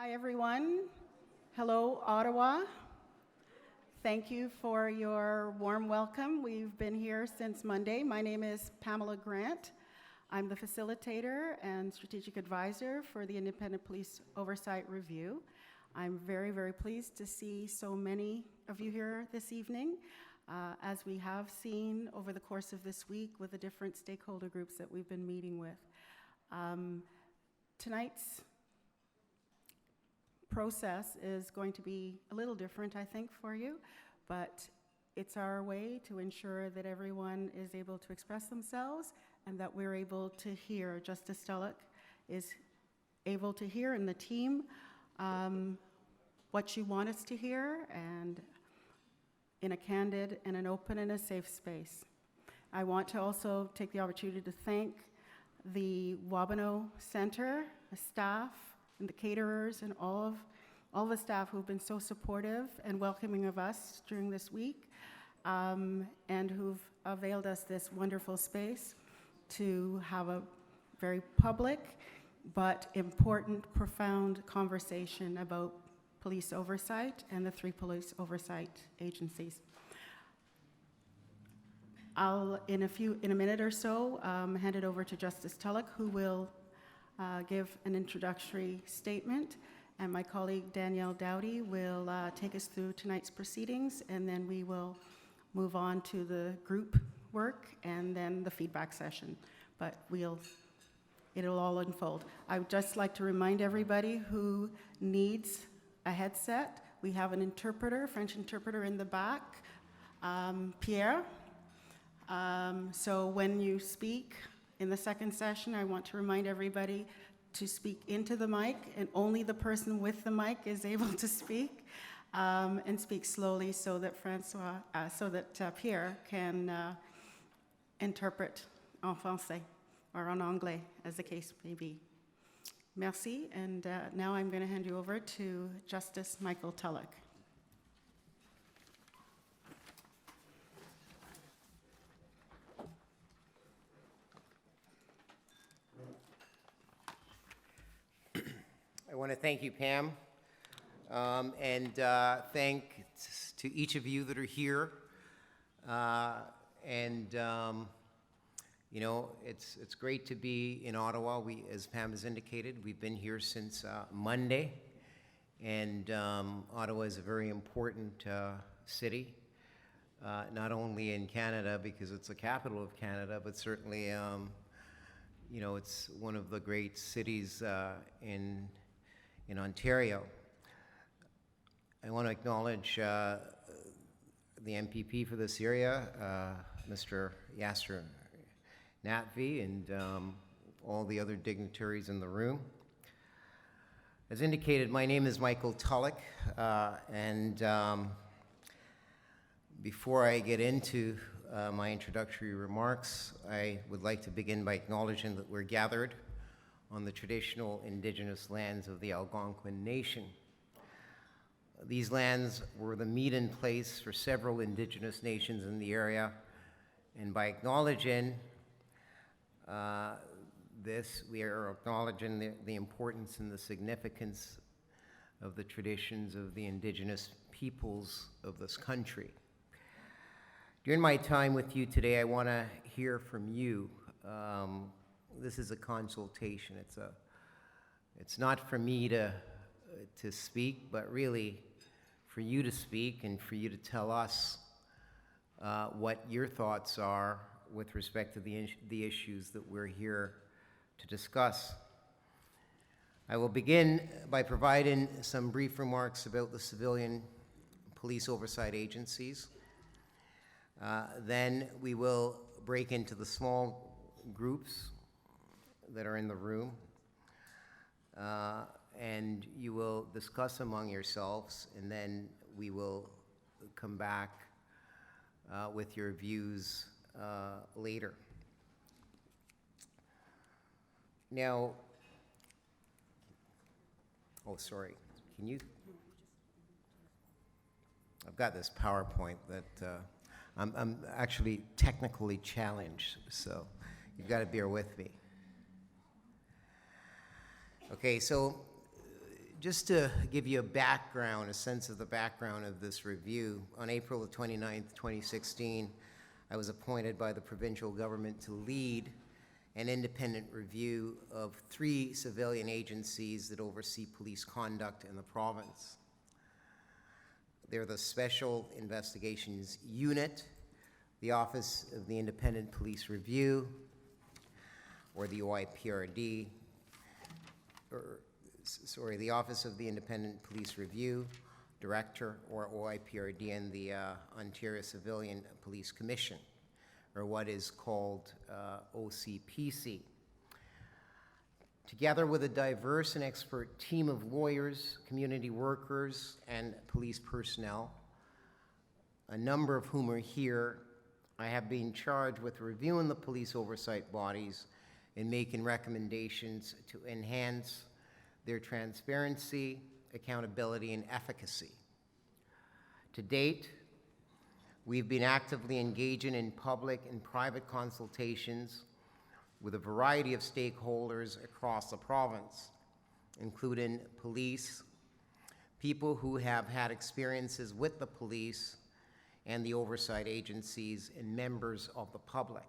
Hi, everyone. Hello, Ottawa. Thank you for your warm welcome. We've been here since Monday. My name is Pamela Grant. I'm the facilitator and strategic advisor for the Independent Police Oversight Review. I'm very, very pleased to see so many of you here this evening, as we have seen over the course of this week with the different stakeholder groups that we've been meeting with. Tonight's process is going to be a little different, I think, for you, but it's our way to ensure that everyone is able to express themselves and that we're able to hear. Justice Tulloch is able to hear, and the team, what you want us to hear, and in a candid and an open and a safe space. I want to also take the opportunity to thank the Wabano Center, the staff, and the caterers, and all the staff who've been so supportive and welcoming of us during this week, and who've availed us this wonderful space to have a very public but important, profound conversation about police oversight and the three police oversight agencies. I'll, in a minute or so, hand it over to Justice Tulloch, who will give an introductory statement, and my colleague Danielle Dowdy will take us through tonight's proceedings, and then we will move on to the group work and then the feedback session. But it'll all unfold. I would just like to remind everybody who needs a headset, we have an interpreter, French interpreter in the back, Pierre. So when you speak in the second session, I want to remind everybody to speak into the mic, and only the person with the mic is able to speak, and speak slowly so that Pierre can interpret en français or en anglais, as the case may be. Merci, and now I'm going to hand you over to Justice Michael Tulloch. I want to thank you, Pam, and thank to each of you that are here. You know, it's great to be in Ottawa. As Pam has indicated, we've been here since Monday, and Ottawa is a very important city, not only in Canada because it's the capital of Canada, but certainly, you know, it's one of the great cities in Ontario. I want to acknowledge the MPP for this area, Mr. Yasser Natvi, and all the other dignitaries in the room. As indicated, my name is Michael Tulloch, and before I get into my introductory remarks, I would like to begin by acknowledging that we're gathered on the traditional indigenous lands of the Algonquin Nation. These lands were the meeting place for several indigenous nations in the area, and by acknowledging this, we are acknowledging the importance and the significance of the traditions of the indigenous peoples of this country. During my time with you today, I want to hear from you. This is a consultation. It's not for me to speak, but really for you to speak and for you to tell us what your thoughts are with respect to the issues that we're here to discuss. I will begin by providing some brief remarks about the civilian police oversight agencies. Then we will break into the small groups that are in the room, and you will discuss among yourselves, and then we will come back with your views later. Now, oh, sorry, can you? I've got this PowerPoint that I'm actually technically challenged, so you've got to bear with me. Okay, so Just to give you a background, a sense of the background of this review, on April the 29th, 2016, I was appointed by the provincial government to lead an independent review of 3 civilian agencies that oversee police conduct in the province. They're the Special Investigations Unit, the Office of the Independent Police Review, or the OIPRD, the Office of the Independent Police Review Director, or OIPRD, and the Ontario Civilian Police Commission, or what is called OCPC. Together with a diverse and expert team of lawyers, community workers, and police personnel, a number of whom are here, I have been charged with reviewing the police oversight bodies and making recommendations to enhance their transparency, accountability, and efficacy. To date, we've been actively engaging in public and private consultations with a variety of stakeholders across the province, including police, people who have had experiences with the police and the oversight agencies, and members of the public.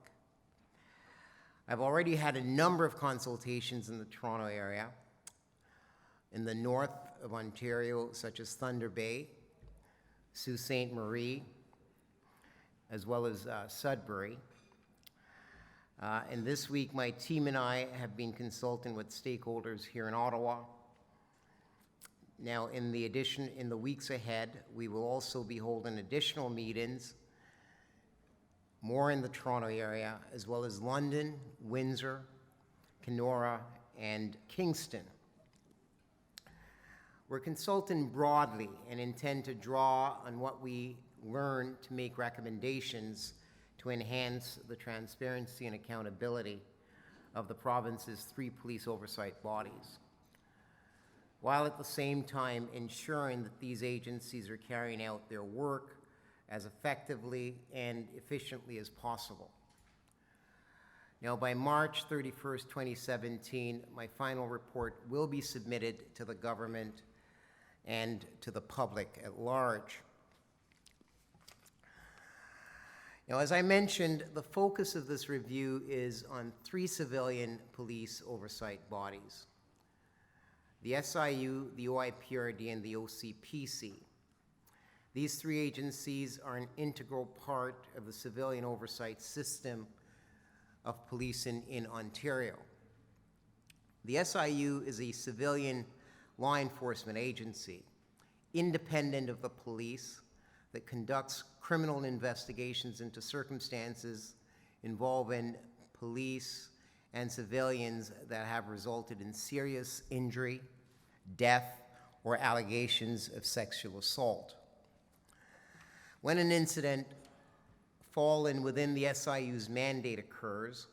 I've already had a number of consultations in the Toronto area, in the north of Ontario, such as Thunder Bay, Sault Ste. Marie, as well as Sudbury. And this week, my team and I have been consulting with stakeholders here in Ottawa. Now, in the weeks ahead, we will also be holding additional meetings, more in the Toronto area, as well as London, Windsor, Kenora, and Kingston. We're consulting broadly and intend to draw on what we learn to make recommendations to enhance the transparency and accountability of the province's 3 police oversight bodies, while at the same time ensuring that these agencies are carrying out their work as effectively and efficiently as possible. Now, by March 31st, 2017, my final report will be submitted to the government and to the public at large. Now, as I mentioned, the focus of this review is on 3 civilian police oversight bodies: the SIU, the OIPRD, and the OCPC. These 3 agencies are an integral part of the civilian oversight system of policing in Ontario. The SIU is a civilian law enforcement agency, independent of the police, that conducts criminal investigations into circumstances involving police and civilians that have resulted in serious injury, death, or allegations of sexual assault. When an incident falling within the SIU's mandate occurs,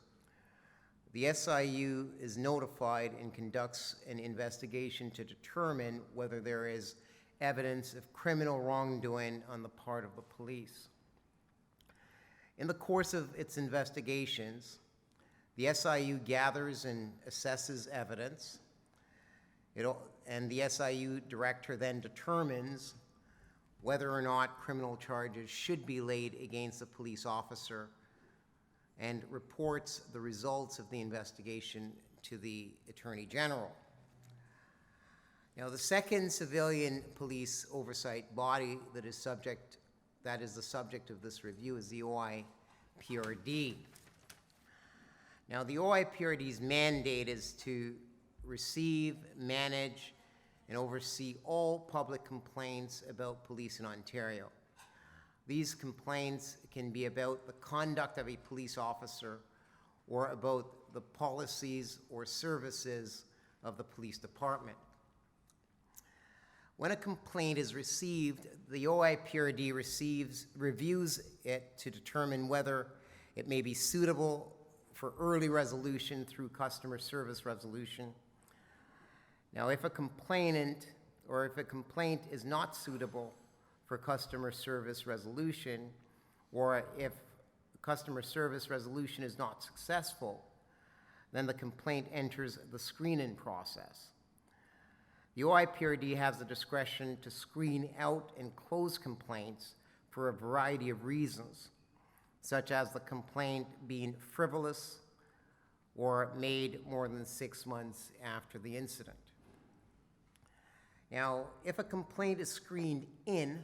the SIU is notified and conducts an investigation to determine whether there is evidence of criminal wrongdoing on the part of the police. In the course of its investigations, the SIU gathers and assesses evidence, and the SIU director then determines whether or not criminal charges should be laid against a police officer and reports the results of the investigation to the Attorney General. Now, the second civilian police oversight body that is the subject of this review is the OIPRD. Now, the OIPRD's mandate is to receive, manage, and oversee all public complaints about police in Ontario. These complaints can be about the conduct of a police officer or about the policies or services of the police department. When a complaint is received, the OIPRD reviews it to determine whether it may be suitable for early resolution through customer service resolution. Now, if a complaint is not suitable for customer service resolution, or if customer service resolution is not successful, then the complaint enters the screening process. The OIPRD has the discretion to screen out and close complaints for a variety of reasons, such as the complaint being frivolous or made more than 6 months after the incident. Now, if a complaint is screened in,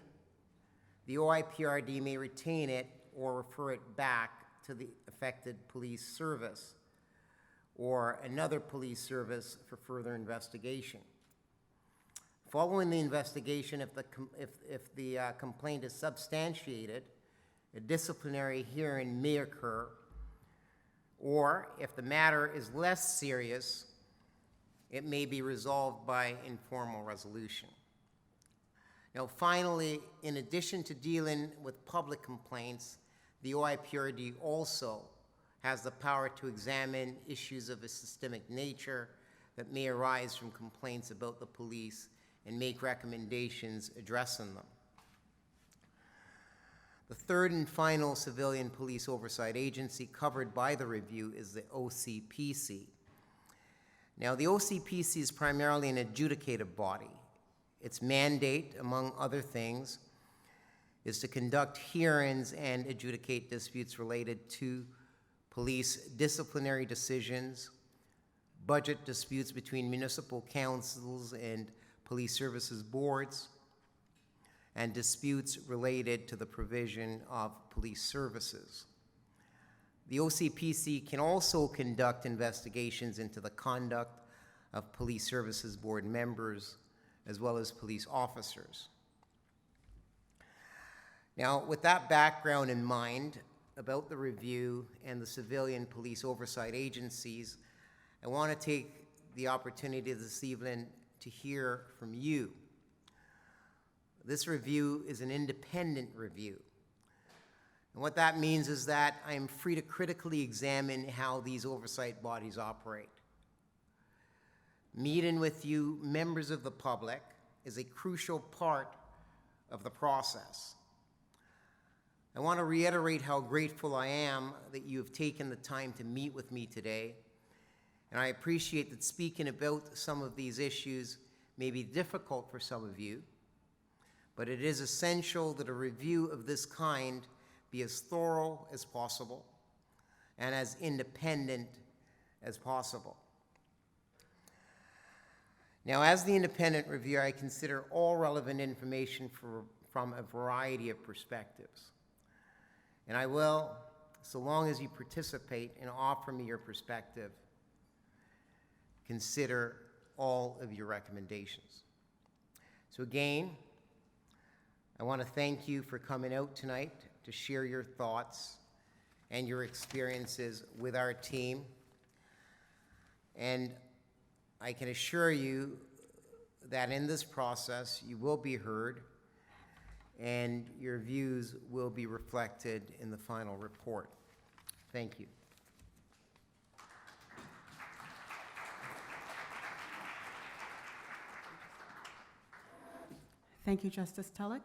the OIPRD may retain it or refer it back to the affected police service or another police service for further investigation. Following the investigation, if the complaint is substantiated, a disciplinary hearing may occur, or if the matter is less serious, it may be resolved by informal resolution. Now, finally, in addition to dealing with public complaints, the OIPRD also has the power to examine issues of a systemic nature that may arise from complaints about the police and make recommendations addressing them. The third and final civilian police oversight agency covered by the review is the OCPC. Now, the OCPC is primarily an adjudicative body. Its mandate, among other things, is to conduct hearings and adjudicate disputes related to police disciplinary decisions, budget disputes between municipal councils and police services boards, and disputes related to the provision of police services. The OCPC can also conduct investigations into the conduct of police services board members as well as police officers. Now, with that background in mind about the review and the civilian police oversight agencies, I want to take the opportunity this evening to hear from you. This review is an independent review. And what that means is that I am free to critically examine how these oversight bodies operate. Meeting with you, members of the public, is a crucial part of the process. I want to reiterate how grateful I am that you have taken the time to meet with me today, and I appreciate that speaking about some of these issues may be difficult for some of you, but it is essential that a review of this kind be as thorough as possible and as independent as possible. Now, as the independent reviewer, I consider all relevant information from a variety of perspectives. And I will, so long as you participate and offer me your perspective, consider all of your recommendations. So again, I want to thank you for coming out tonight to share your thoughts and your experiences with our team. And I can assure you that in this process, you will be heard and your views will be reflected in the final report. Thank you. Thank you, Justice Tulloch.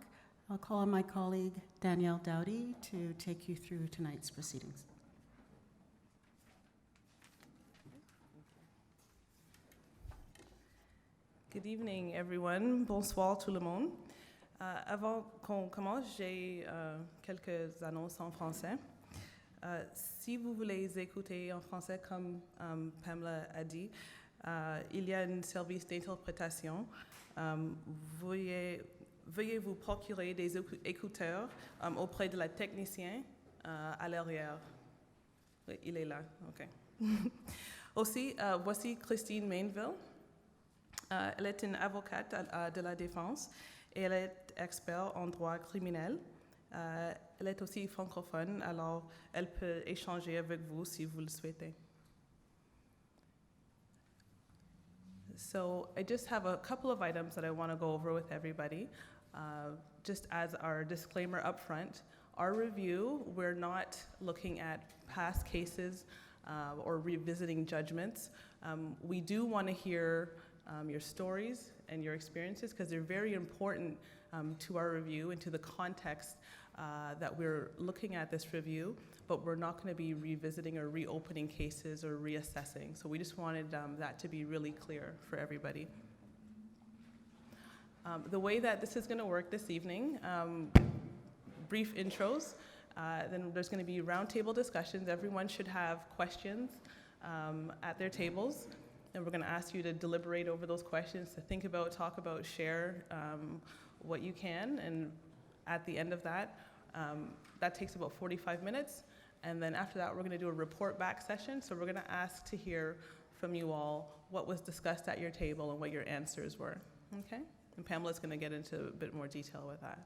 I'll call on my colleague, Danielle Dowdy, to take you through tonight's proceedings. Good evening, everyone. Bonsoir tout le monde. Avant qu'on commence, j'ai quelques annonces en français. Si vous voulez écouter en français, comme Pamela a dit, il y a un service d'interprétation. Veuillez vous procurer des écouteurs auprès de la technicienne à l'arrière. Oui, il est là, OK. Aussi, voici Christine Mainville. Elle est une avocate de la défense et elle est experte en droit criminel. Elle est aussi francophone, alors elle peut échanger avec vous si vous le souhaitez. So I just have a couple of items that I want to go over with everybody. Just as our disclaimer up front, our review, we're not looking at past cases or revisiting judgments. We do want to hear your stories and your experiences because they're very important to our review and to the context that we're looking at this review, but we're not going to be revisiting or reopening cases or reassessing. So we just wanted that to be really clear for everybody. The way that this is going to work this evening, brief intros, then there's going to be roundtable discussions. Everyone should have questions at their tables, and we're going to ask you to deliberate over those questions, to think about, talk about, share what you can, and at the end of that, that takes about 45 minutes, and then after that, we're going to do a report back session, so we're going to ask to hear from you all what was discussed at your table and what your answers were, okay? And Pamela's going to get into a bit more detail with that.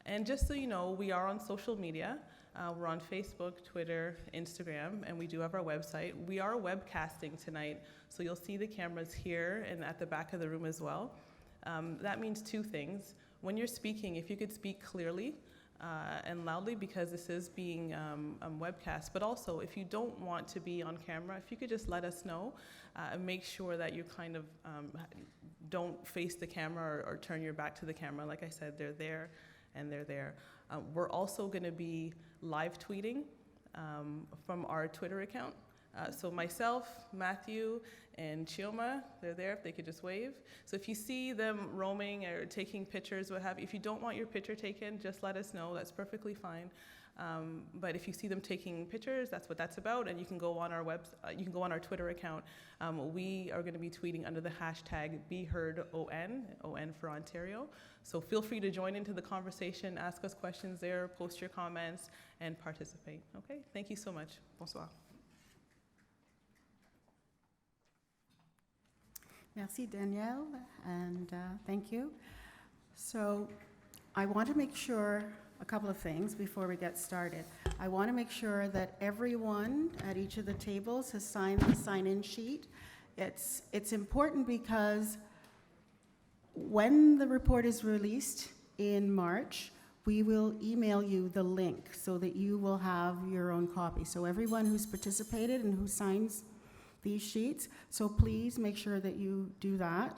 And just so you know, we are on social media. We're on Facebook, Twitter, Instagram, and we do have our website. We are webcasting tonight, so you'll see the cameras here and at the back of the room as well. That means two things. When you're speaking, if you could speak clearly and loudly, because this is being webcast, but also if you don't want to be on camera, if you could just let us know and make sure that you kind of don't face the camera or turn your back to the camera. Like I said, they're there and they're there. We're also going to be live tweeting from our Twitter account. So myself, Matthew, and Chioma, they're there if they could just wave. So if you see them roaming or taking pictures, what have you, if you don't want your picture taken, just let us know. That's perfectly fine. But if you see them taking pictures, that's what that's about, and you can go on our you can go on our Twitter account. We are going to be tweeting under the hashtag BeHeardON, ON for Ontario. So feel free to join into the conversation, ask us questions there, post your comments, and participate. Okay, thank you so much. Bonsoir. Merci, Danielle, and thank you. So I want to make sure a couple of things before we get started. I want to make sure that everyone at each of the tables has signed the sign-in sheet. It's important because when the report is released in March, we will email you the link so that you will have your own copy. So everyone who's participated and who signs these sheets, so please make sure that you do that.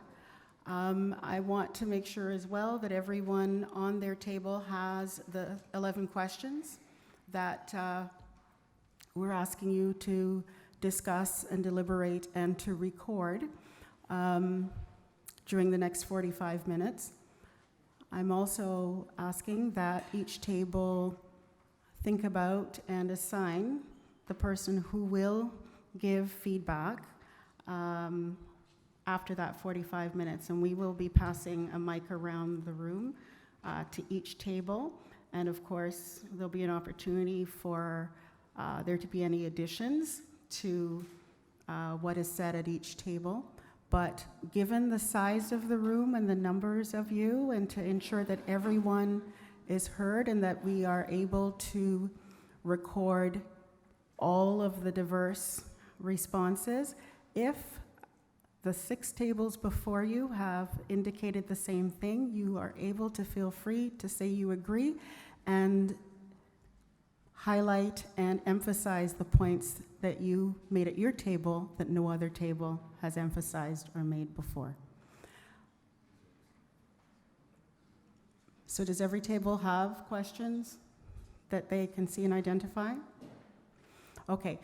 I want to make sure as well that everyone on their table has the 11 questions that we're asking you to discuss and deliberate and to record during the next 45 minutes. I'm also asking that each table think about and assign the person who will give feedback after that 45 minutes, and we will be passing a mic around the room to each table, and of course there'll be an opportunity for there to be any additions to what is said at each table. But given the size of the room and the numbers of you, and to ensure that everyone is heard and that we are able to record all of the diverse responses, if the 6 tables before you have indicated the same thing, you are able to feel free to say you agree and highlight and emphasize the points that you made at your table that no other table has emphasized or made before. So does every table have questions that they can see and identify? Okay.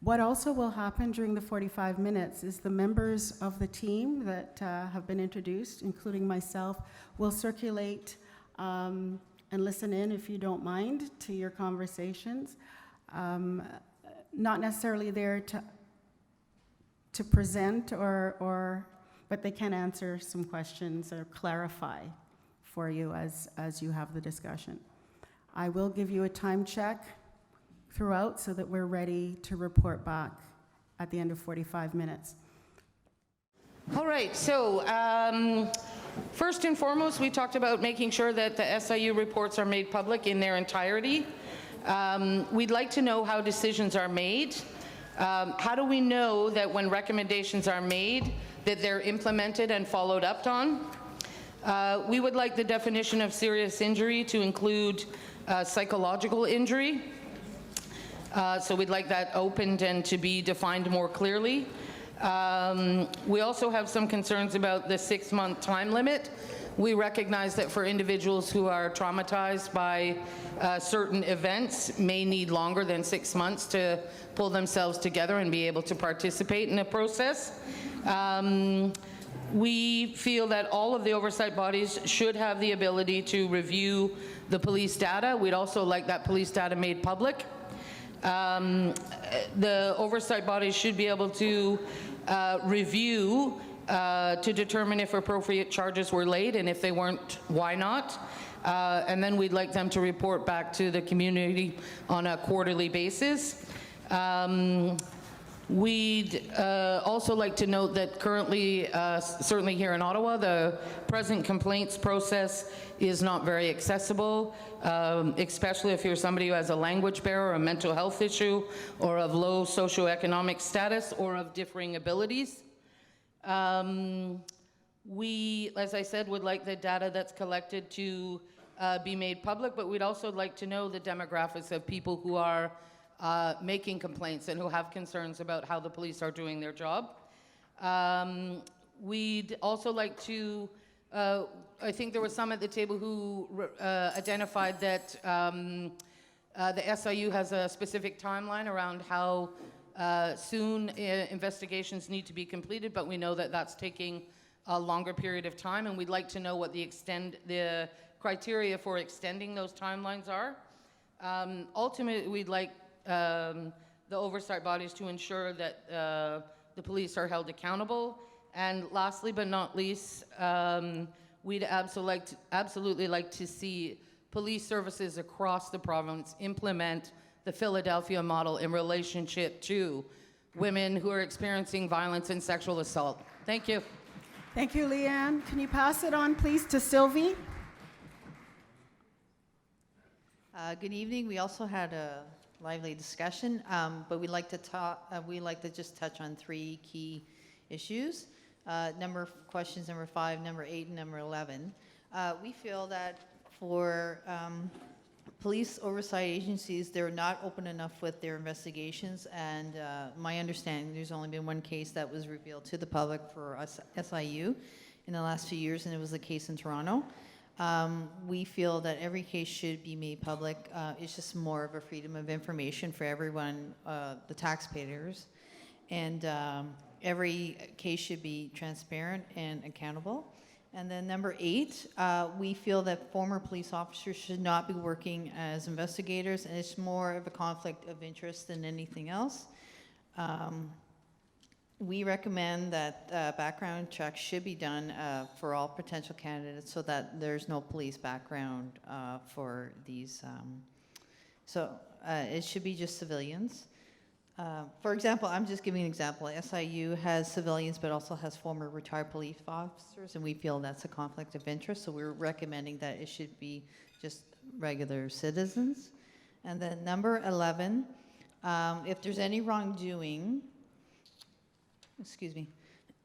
What also will happen during the 45 minutes is the members of the team that have been introduced, including myself, will circulate and listen in, if you don't mind, to your conversations. Not necessarily there to present but they can answer some questions or clarify for you as you have the discussion. I will give you a time check throughout so that we're ready to report back at the end of 45 minutes. All right, so first and foremost, we talked about making sure that the SIU reports are made public in their entirety. We'd like to know how decisions are made. How do we know that when recommendations are made, that they're implemented and followed up on? We would like the definition of serious injury to include psychological injury. So we'd like that opened and to be defined more clearly. We also have some concerns about the 6-month time limit. We recognize that for individuals who are traumatized by certain events may need longer than 6 months to pull themselves together and be able to participate in a process. We feel that all of the oversight bodies should have the ability to review the police data. We'd also like that police data made public. The oversight bodies should be able to review to determine if appropriate charges were laid, and if they weren't, why not. And then we'd like them to report back to the community on a quarterly basis. We'd also like to note that currently, certainly here in Ottawa, the present complaints process is not very accessible, especially if you're somebody who has a language barrier or a mental health issue, or of low socioeconomic status, or of differing abilities. We, as I said, would like the data that's collected to be made public, but we'd also like to know the demographics of people who are making complaints and who have concerns about how the police are doing their job. We'd also like to, I think there was some at the table who identified that the SIU has a specific timeline around how soon investigations need to be completed, but we know that that's taking a longer period of time, and we'd like to know what the criteria for extending those timelines are. Ultimately, we'd like the oversight bodies to ensure that the police are held accountable. And lastly but not least, we'd absolutely like to see police services across the province implement the Philadelphia model in relationship to women who are experiencing violence and sexual assault. Thank you. Thank you, Leanne. Can you pass it on, please, to Sylvie? Good evening. We also had a lively discussion, but we'd like to just touch on 3 key issues. Questions number 5, number 8, and number 11. We feel that for police oversight agencies, they're not open enough with their investigations, and my understanding, there's only been 1 case that was revealed to the public for SIU in the last few years, and it was a case in Toronto. We feel that every case should be made public. It's just more of a freedom of information for everyone, the taxpayers, and every case should be transparent and accountable. And then number 8, we feel that former police officers should not be working as investigators, and it's more of a conflict of interest than anything else. We recommend that background checks should be done for all potential candidates so that there's no police background for these. It should be just civilians. For example, I'm just giving an example. SIU has civilians but also has former retired police officers, and we feel that's a conflict of interest, so we're recommending that it should be just regular citizens. And then number 11, if there's any wrongdoing,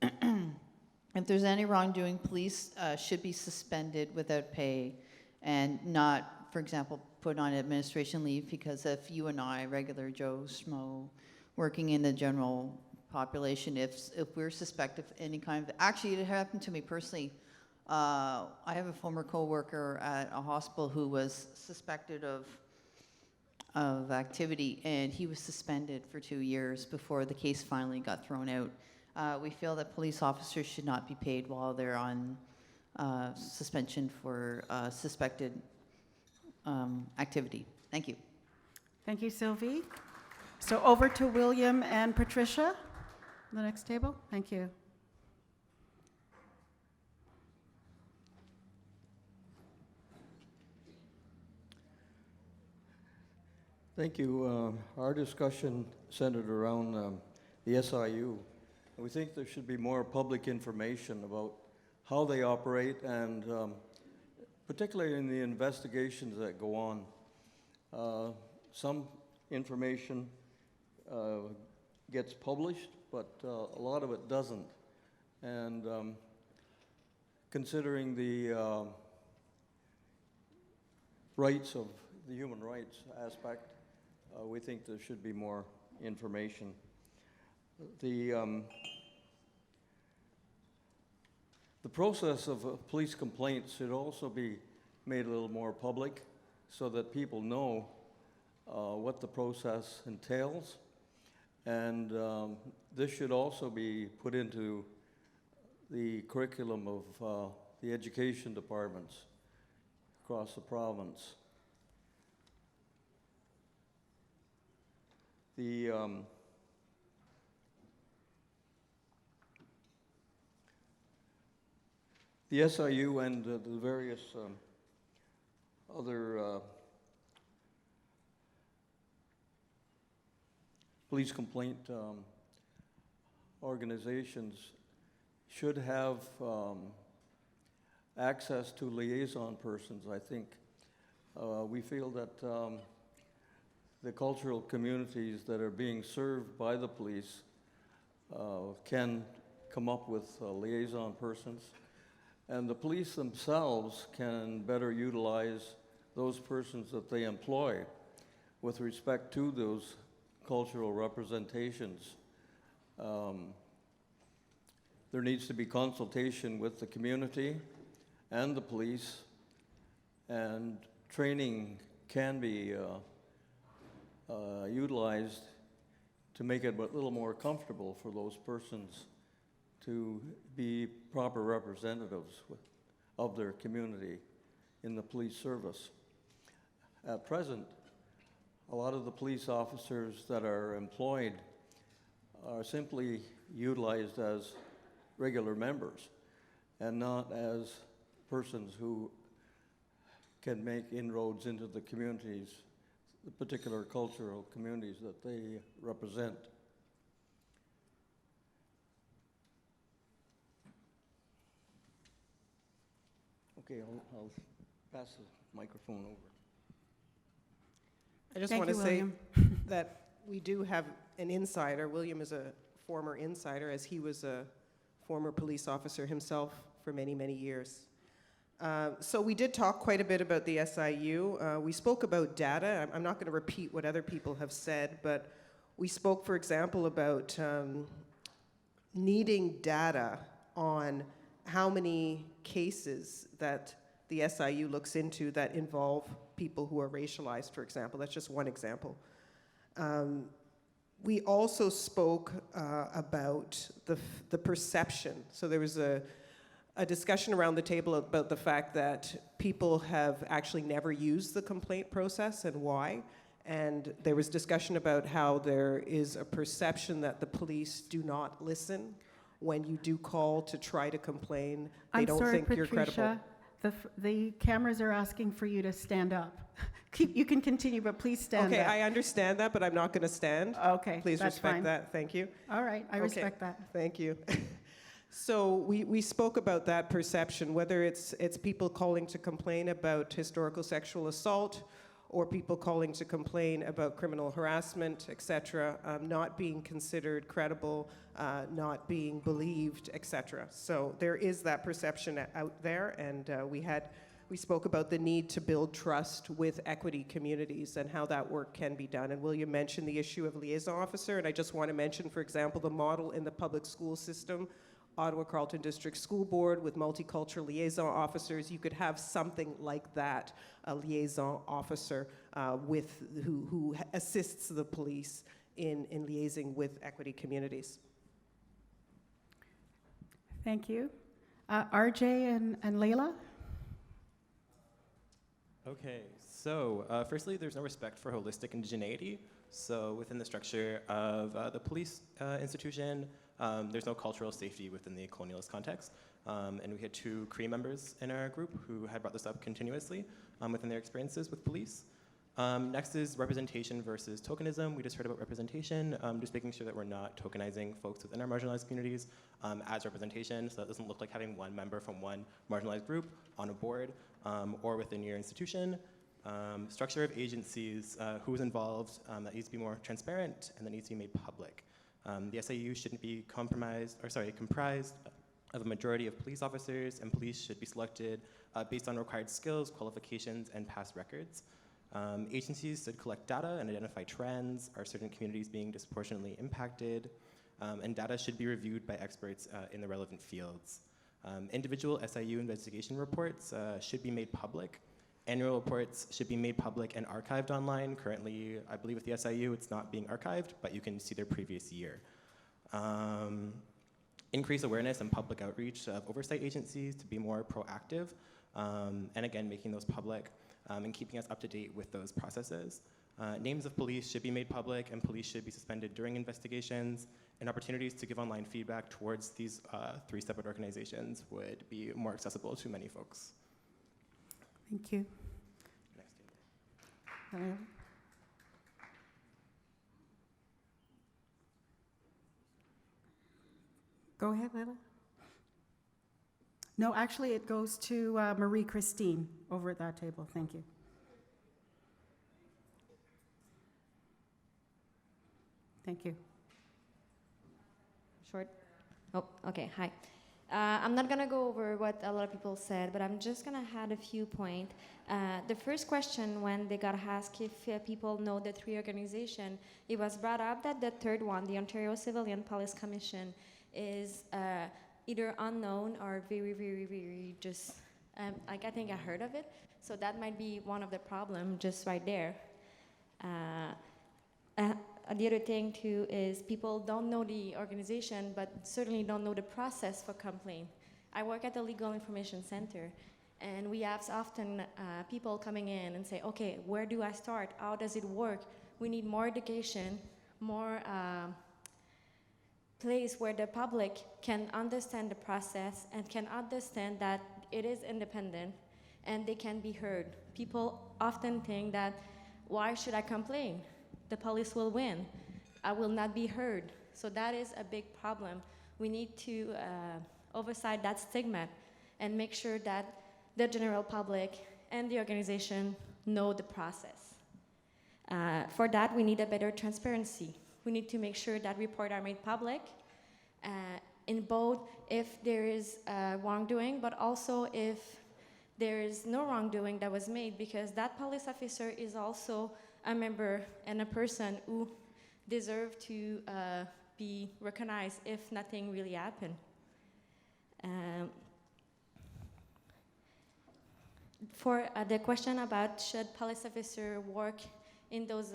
if there's any wrongdoing, police should be suspended without pay and not, for example, put on administration leave, because if you and I, regular Joe Schmo, working in the general population, if we're suspected of any kind of, actually it happened to me personally. I have a former co-worker at a hospital who was suspected of activity, and he was suspended for 2 years before the case finally got thrown out. We feel that police officers should not be paid while they're on suspension for suspected activity. Thank you. Thank you, Sylvie. So over to William and Patricia, the next table. Thank you. Thank you. Our discussion centered around the SIU. We think there should be more public information about how they operate, and particularly in the investigations that go on. Some information gets published, but a lot of it doesn't. And considering the rights of the human rights aspect, we think there should be more information. The process of police complaints should also be made a little more public so that people know what the process entails. And this should also be put into the curriculum of the education departments across the province. The SIU and the various other police complaint organizations should have access to liaison persons, I think. We feel that the cultural communities that are being served by the police can come up with liaison persons, and the police themselves can better utilize those persons that they employ with respect to those cultural representations. There needs to be consultation with the community and the police, and training can be utilized to make it a little more comfortable for those persons to be proper representatives of their community in the police service. At present, a lot of the police officers that are employed are simply utilized as regular members and not as persons who can make inroads into the communities, the particular cultural communities that they represent. Okay, I'll pass the microphone over. I just Thank want to you, say William. that we do have an insider. William is a former insider, as he was a former police officer himself for many, many years. So we did talk quite a bit about the SIU. We spoke about data. I'm not going to repeat what other people have said, but we spoke, for example, about needing data on how many cases that the SIU looks into that involve people who are racialized, for example. That's just one example. We also spoke about the perception. So there was a discussion around the table about the fact that people have actually never used the complaint process and why. And there was discussion about how there is a perception that the police do not listen when you do call to try to complain. They don't think you're credible. The cameras are asking for you to stand up. You can continue, but please stand Okay, up. I understand that, but I'm not going to stand. Okay, Please that's respect fine. that. Thank you. All right, I Okay. respect that. Thank you. So we spoke about that perception, whether it's people calling to complain about historical sexual assault or people calling to complain about criminal harassment, et cetera, not being considered credible, not being believed, et cetera. So there is that perception out there, and we spoke about the need to build trust with equity communities and how that work can be done. And William mentioned the issue of liaison officer, and I just want to mention, for example, the model in the public school system, Ottawa Carleton District School Board with multicultural liaison officers. You could have something like that, a liaison officer who assists the police in liaising with equity communities. Thank you. RJ and Layla? Okay, so firstly, there's no respect for holistic indigeneity. So within the structure of the police institution, there's no cultural safety within the colonialist context. And we had 2 Cree members in our group who had brought this up continuously within their experiences with police. Next is representation versus tokenism. We just heard about representation, just making sure that we're not tokenizing folks within our marginalized communities as representation, so that doesn't look like having one member from one marginalized group on a board or within your institution. Structure of agencies, who's involved, that needs to be more transparent and that needs to be made public. The SIU shouldn't be comprised of a majority of police officers, and police should be selected based on required skills, qualifications, and past records. Agencies should collect data and identify trends. Are certain communities being disproportionately impacted? And data should be reviewed by experts in the relevant fields. Individual SIU investigation reports should be made public. Annual reports should be made public and archived online. Currently, I believe with the SIU, it's not being archived, but you can see their previous year. increase awareness and public outreach of oversight agencies to be more proactive, and again, making those public and keeping us up to date with those processes. Names of police should be made public, and police should be suspended during investigations, and opportunities to give online feedback towards these 3 separate organizations would be more accessible to many folks. Thank you. Next table. Hello. Go ahead, Lila. No, actually, it goes to Marie Christine over at that table. Thank you. Thank you. Short? Oh, okay, hi. I'm not gonna go over what a lot of people said, but I'm just gonna add a few points. The first question, when they got asked if people know the 3 organizations, it was brought up that the third one, the Ontario Civilian Police Commission, is either unknown or very, very, very just, like I think I heard of it, so that might be one of the problems just right there. The other thing too is people don't know the organization, but certainly don't know the process for complaint. I work at the Legal Information Center, and we have often people coming in and say, okay, where do I start? How does it work? We need more education, more place where the public can understand the process and can understand that it is independent and they can be heard. People often think that, why should I complain? The police will win. I will not be heard. So that is a big problem. We need to oversight that stigma and make sure that the general public and the organization know the process. For that, we need a better transparency. We need to make sure that reports are made public in both if there is wrongdoing, but also if there is no wrongdoing that was made, because that police officer is also a member and a person who deserve to be recognized if nothing really happened. For the question about should police officer work in those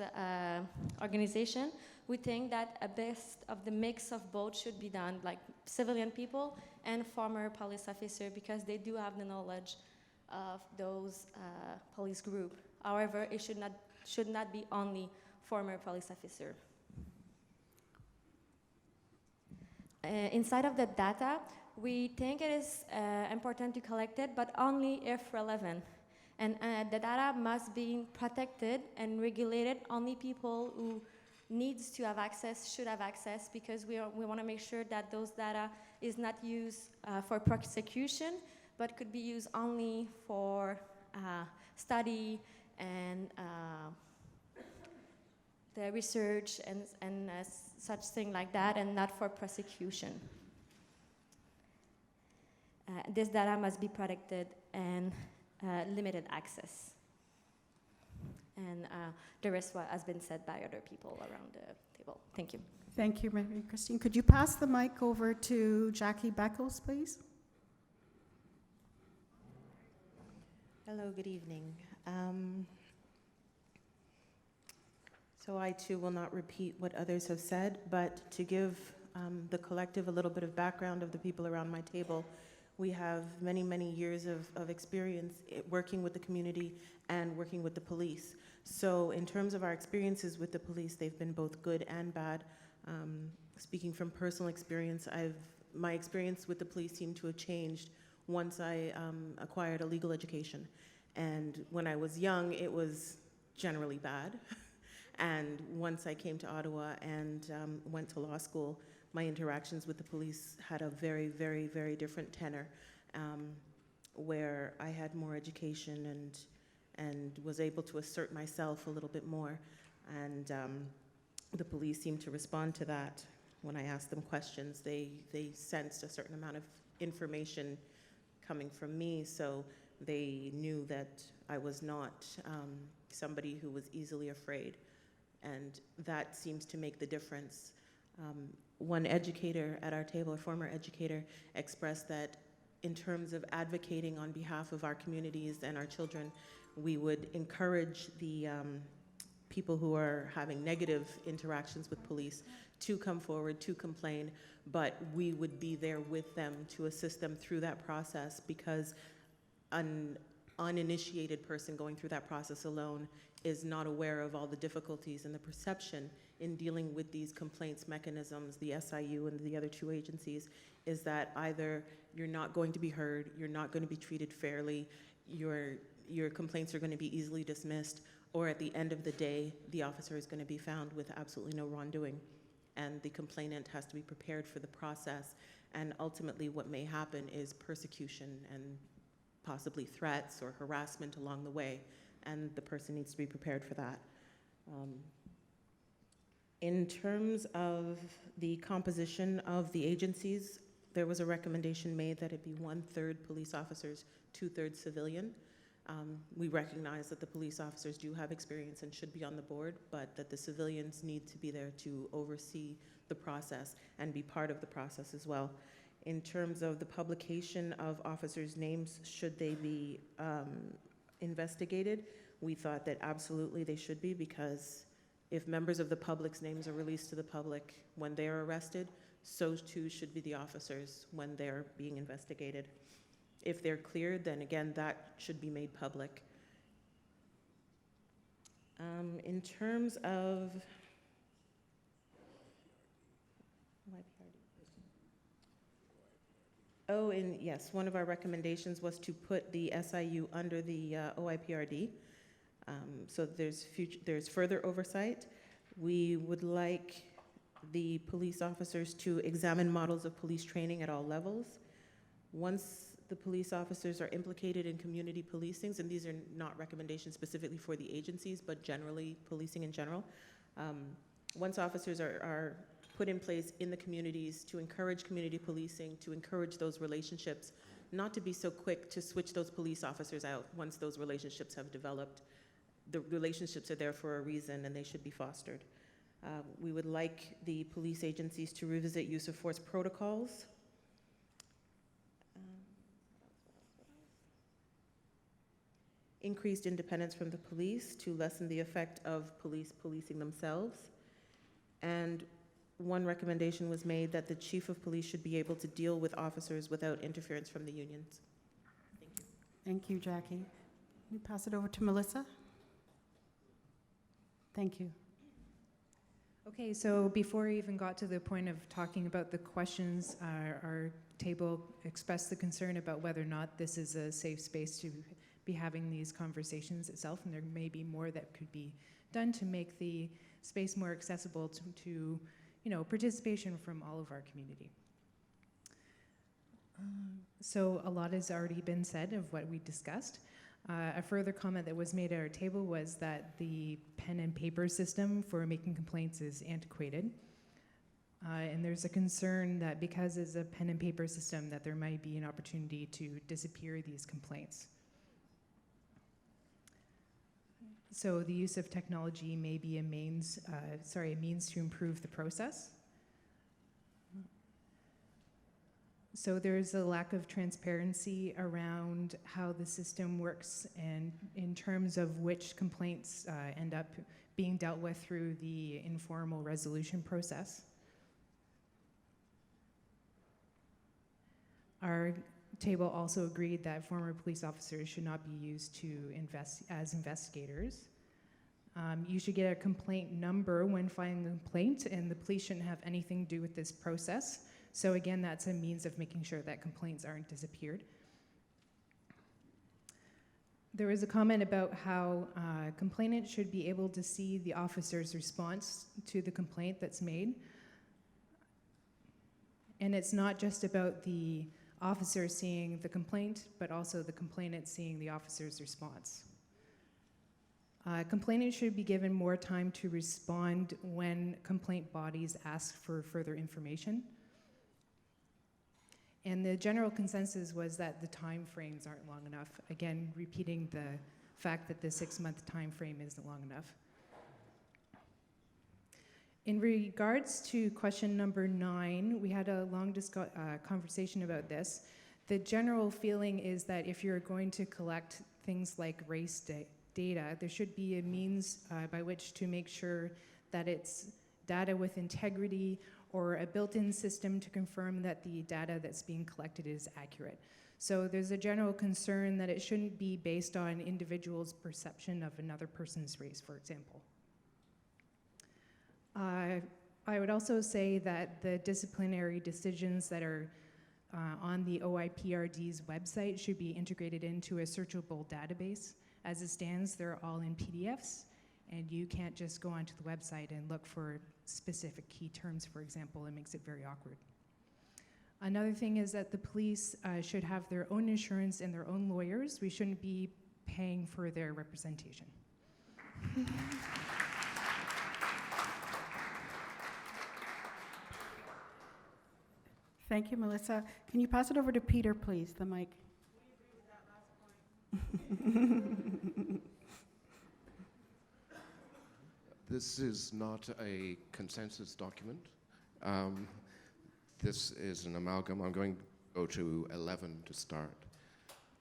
organizations, we think that a best of the mix of both should be done, like civilian people and former police officer, because they do have the knowledge of those police group. However, it should not be only former police officer. Inside of the data, we think it is important to collect it, but only if relevant. And the data must be protected and regulated. Only people who needs to have access should have access, because we want to make sure that those data is not used for prosecution, but could be used only for study and the research and such thing like that, and not for prosecution. This data must be protected and limited access. And the rest has been said by other people around the table. Thank you. Thank you, Marie Christine. Could you pass the mic over to Jackie Beckles, please? Hello, good evening. So I too will not repeat what others have said, but to give the collective a little bit of background of the people around my table, we have many, many years of experience working with the community and working with the police. So in terms of our experiences with the police, they've been both good and bad. Speaking from personal experience, my experience with the police seemed to have changed once I acquired a legal education. And when I was young, it was generally bad. And once I came to Ottawa and went to law school, my interactions with the police had a very, very, very different tenor, where I had more education and was able to assert myself a little bit more. And the police seemed to respond to that. When I asked them questions, they sensed a certain amount of information coming from me, so they knew that I was not somebody who was easily afraid. And that seems to make the difference. One educator at our table, a former educator, expressed that in terms of advocating on behalf of our communities and our children, we would encourage the people who are having negative interactions with police to come forward, to complain, but we would be there with them to assist them through that process, because an uninitiated person going through that process alone is not aware of all the difficulties and the perception in dealing with these complaints mechanisms, the SIU and the other two agencies, is that either you're not going to be heard, you're not going to be treated fairly, your complaints are going to be easily dismissed, or at the end of the day, the officer is going to be found with absolutely no wrongdoing, and the complainant has to be prepared for the process. And ultimately, what may happen is persecution and possibly threats or harassment along the way, and the person needs to be prepared for that. In terms of the composition of the agencies, there was a recommendation made that it be 1/3 police officers, 2/3 civilian. We recognize that the police officers do have experience and should be on the board, but that the civilians need to be there to oversee the process and be part of the process as well. In terms of the publication of officers' names, should they be investigated, we thought that absolutely they should be, because if members of the public's names are released to the public when they are arrested, so too should be the officers when they're being investigated. If they're cleared, then again, that should be made public. In terms of and yes, one of our recommendations was to put the SIU under the OIPRD. So there's further oversight. We would like the police officers to examine models of police training at all levels. Once the police officers are implicated in community policings, and these are not recommendations specifically for the agencies, but generally policing in general. Once officers are put in place in the communities to encourage community policing, to encourage those relationships, not to be so quick to switch those police officers out once those relationships have developed. The relationships are there for a reason, and they should be fostered. We would like the police agencies to revisit use of force protocols. Increased independence from the police to lessen the effect of police policing themselves. And one recommendation was made that the chief of police should be able to deal with officers without interference from the unions. Thank you. Thank you, Jackie. Let me pass it over to Melissa. Thank you. Okay, so before we even got to the point of talking about the questions, our table expressed the concern about whether or not this is a safe space to be having these conversations itself, and there may be more that could be done to make the space more accessible to participation from all of our community. So a lot has already been said of what we discussed. A further comment that was made at our table was that the pen and paper system for making complaints is antiquated. And there's a concern that because it's a pen and paper system that there might be an opportunity to disappear these complaints. So the use of technology may be a means to improve the process. So there's a lack of transparency around how the system works, and in terms of which complaints end up being dealt with through the informal resolution process. Our table also agreed that former police officers should not be used to as investigators. You should get a complaint number when filing a complaint, and the police shouldn't have anything to do with this process. So again, that's a means of making sure that complaints aren't disappeared. There was a comment about how complainants should be able to see the officer's response to the complaint that's made. And it's not just about the officer seeing the complaint, but also the complainant seeing the officer's response. Complainants should be given more time to respond when complaint bodies ask for further information. And the general consensus was that the time frames aren't long enough. Again, repeating the fact that the 6-month time frame isn't long enough. In regards to question number 9, we had a long conversation about this. The general feeling is that if you're going to collect things like race data, there should be a means by which to make sure that it's data with integrity, or a built-in system to confirm that the data that's being collected is accurate. So there's a general concern that it shouldn't be based on individuals' perception of another person's race, for example. I would also say that the disciplinary decisions that are on the OIPRD's website should be integrated into a searchable database. As it stands, they're all in PDFs, and you can't just go onto the website and look for specific key terms, for example. It makes it very awkward. Another thing is that the police should have their own insurance and their own lawyers. We shouldn't be paying for their representation. Thank you, Melissa. Can you pass it over to Peter, please, the mic? This is not a consensus document. This is an amalgam. I'm going to go to 11 to start.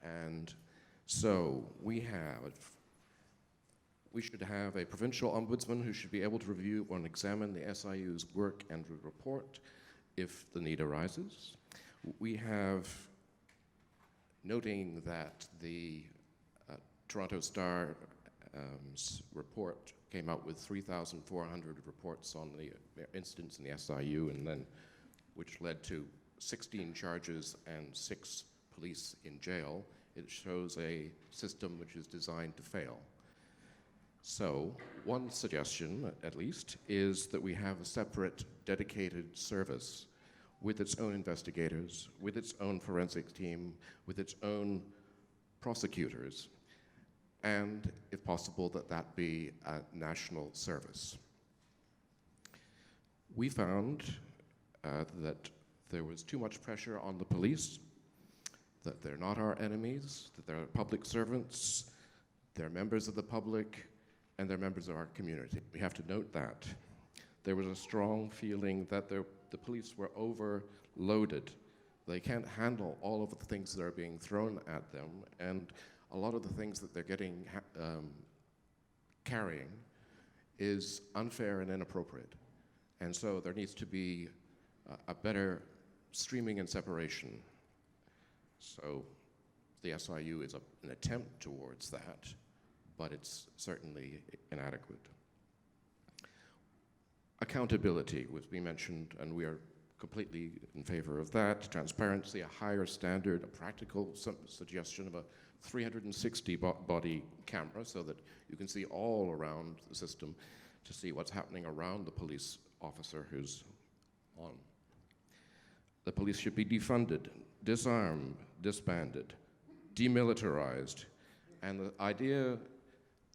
And so we should have a provincial ombudsman who should be able to review and examine the SIU's work and report if the need arises. We have, noting that the Toronto Star's report came out with 3,400 reports on the incidents in the SIU, and then which led to 16 charges and 6 police in jail. It shows a system which is designed to fail. So one suggestion, at least, is that we have a separate dedicated service with its own investigators, with its own forensic team, with its own prosecutors, and, if possible, that be a national service. We found that there was too much pressure on the police, that they're not our enemies, that they're public servants, they're members of the public, and they're members of our community. We have to note that. There was a strong feeling that the police were overloaded. They can't handle all of the things that are being thrown at them, and a lot of the things that they're carrying is unfair and inappropriate. And so there needs to be a better streaming and separation. So the SIU is an attempt towards that, but it's certainly inadequate. Accountability was being mentioned, and we are completely in favor of that. Transparency, a higher standard, a practical suggestion of a 360 body camera so that you can see all around the system to see what's happening around the police officer who's on. The police should be defunded, disarmed, disbanded, demilitarized, and the idea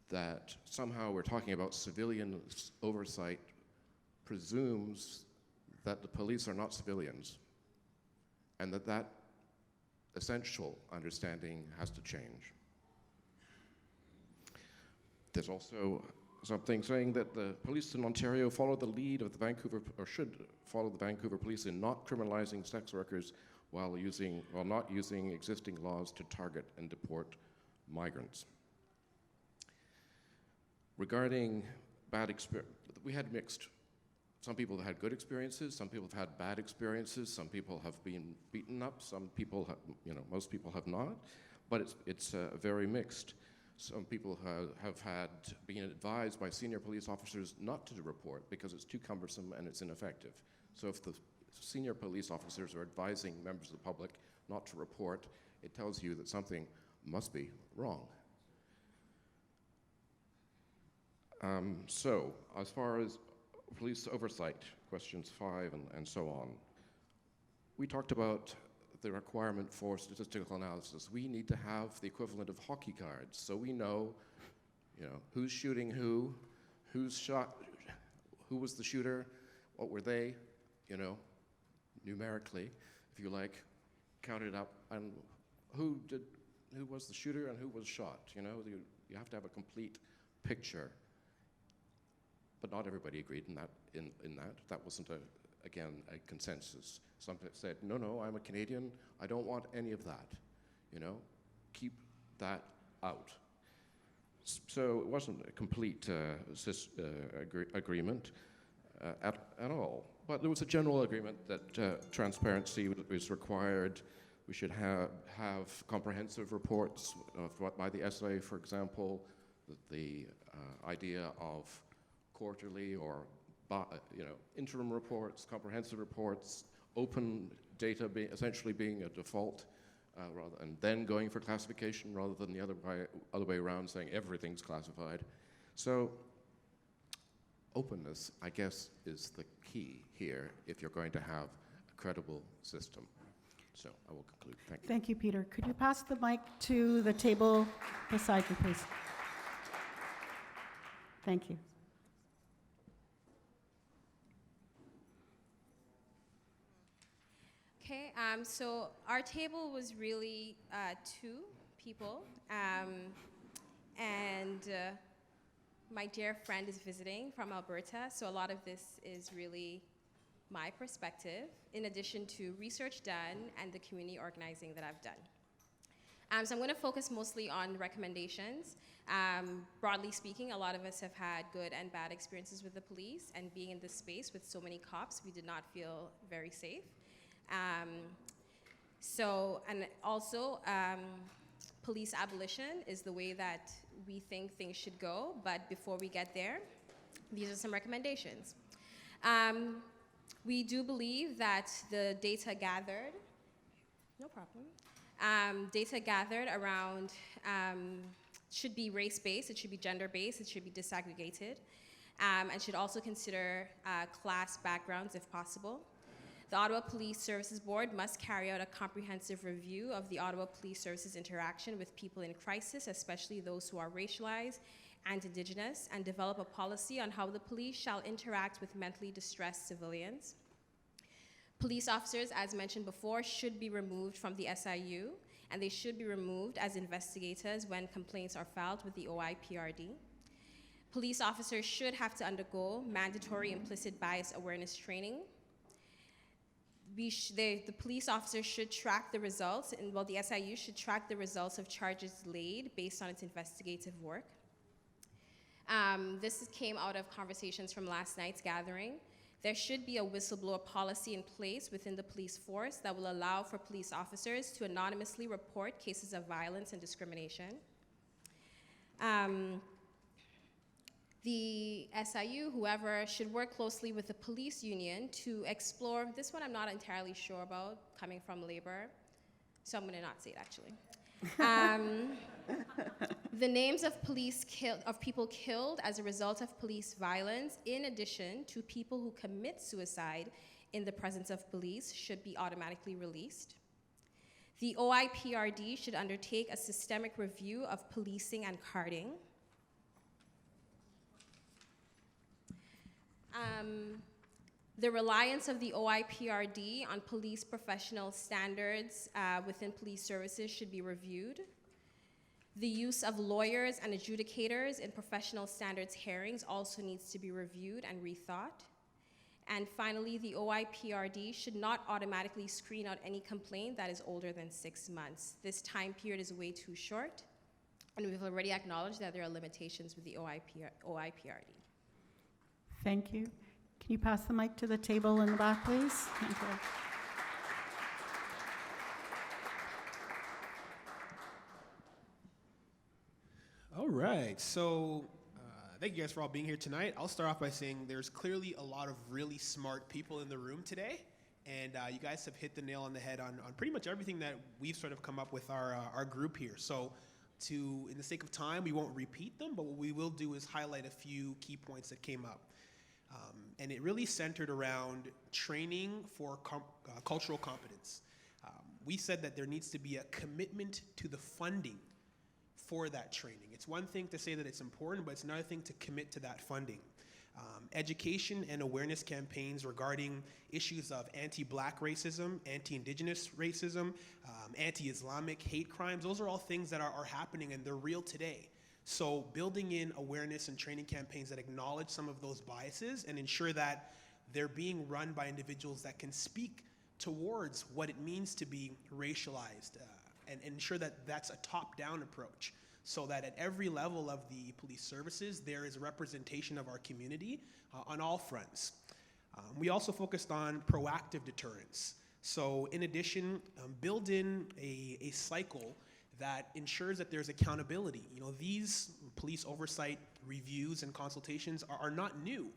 that somehow we're talking about civilian oversight presumes that the police are not civilians, and that essential understanding has to change. There's also something saying that the police in Ontario follow the lead of the Vancouver, or should follow the Vancouver police in not criminalizing sex workers while not using existing laws to target and deport migrants. Regarding bad experience, we had mixed. Some people have had good experiences, some people have had bad experiences, some people have been beaten up, some people have, most people have not, but it's very mixed. Some people have been advised by senior police officers not to report because it's too cumbersome and it's ineffective. So if the senior police officers are advising members of the public not to report, it tells you that something must be wrong. So as far as police oversight, questions 5 and so on, we talked about the requirement for statistical analysis. We need to have the equivalent of hockey cards, so we know, who's shooting who's shot, who was the shooter, what were they, numerically, if you like, count it up, and who was the shooter and who was shot. You have to have a complete picture. But not everybody agreed in that. That wasn't, again, a consensus. Some said, no, I'm a Canadian. I don't want any of that. Keep that out. So it wasn't a complete agreement. at all. But there was a general agreement that transparency is required. We should have comprehensive reports by the SIA, for example, the idea of quarterly or interim reports, comprehensive reports, open data essentially being a default, and then going for classification rather than the other way around, saying everything's classified. So openness, I guess, is the key here if you're going to have a credible system. So I will conclude. Thank you. Thank you, Peter. Could you pass the mic to the table beside you, please? Thank you. Okay, so our table was really 2 people, and my dear friend is visiting from Alberta, so a lot of this is really my perspective, in addition to research done and the community organizing that I've done. So I'm going to focus mostly on recommendations. Broadly speaking, a lot of us have had good and bad experiences with the police, and being in this space with so many cops, we did not feel very safe. Police abolition is the way that we think things should go, but before we get there, these are some recommendations. We do believe that the data gathered, data gathered around should be race-based, it should be gender-based, it should be disaggregated, and should also consider class backgrounds if possible. The Ottawa Police Services Board must carry out a comprehensive review of the Ottawa Police Services interaction with people in crisis, especially those who are racialized and Indigenous, and develop a policy on how the police shall interact with mentally distressed civilians. Police officers, as mentioned before, should be removed from the SIU, and they should be removed as investigators when complaints are filed with the OIPRD. Police officers should have to undergo mandatory implicit bias awareness training. The police officers should track the results, the SIU should track the results of charges laid based on its investigative work. This came out of conversations from last night's gathering. There should be a whistleblower policy in place within the police force that will allow for police officers to anonymously report cases of violence and discrimination. The SIU, whoever, should work closely with the police union to explore, this one I'm not entirely sure about, coming from labor, so I'm gonna not say it actually. The names of people killed as a result of police violence, in addition to people who commit suicide in the presence of police, should be automatically released. The OIPRD should undertake a systemic review of policing and carding. The reliance of the OIPRD on police professional standards within police services should be reviewed. The use of lawyers and adjudicators in professional standards hearings also needs to be reviewed and rethought. And finally, the OIPRD should not automatically screen out any complaint that is older than 6 months. This time period is way too short, and we've already acknowledged that there are limitations with the OIPRD. Thank you. Can you pass the mic to the table in the back, please? Thank you. All right, so thank you guys for all being here tonight. I'll start off by saying there's clearly a lot of really smart people in the room today, and you guys have hit the nail on the head on pretty much everything that we've sort of come up with our group here. So in the sake of time, we won't repeat them, but what we will do is highlight a few key points that came up. And it really centered around training for cultural competence. We said that there needs to be a commitment to the funding for that training. It's one thing to say that it's important, but it's another thing to commit to that funding. Education and awareness campaigns regarding issues of anti-Black racism, anti-Indigenous racism, anti-Islamic hate crimes, those are all things that are happening and they're real today. So building in awareness and training campaigns that acknowledge some of those biases and ensure that they're being run by individuals that can speak towards what it means to be racialized, and ensure that that's a top-down approach, so that at every level of the police services, there is a representation of our community on all fronts. We also focused on proactive deterrence. So in addition, build in a cycle that ensures that there's accountability. You know, these police oversight reviews and consultations are not new.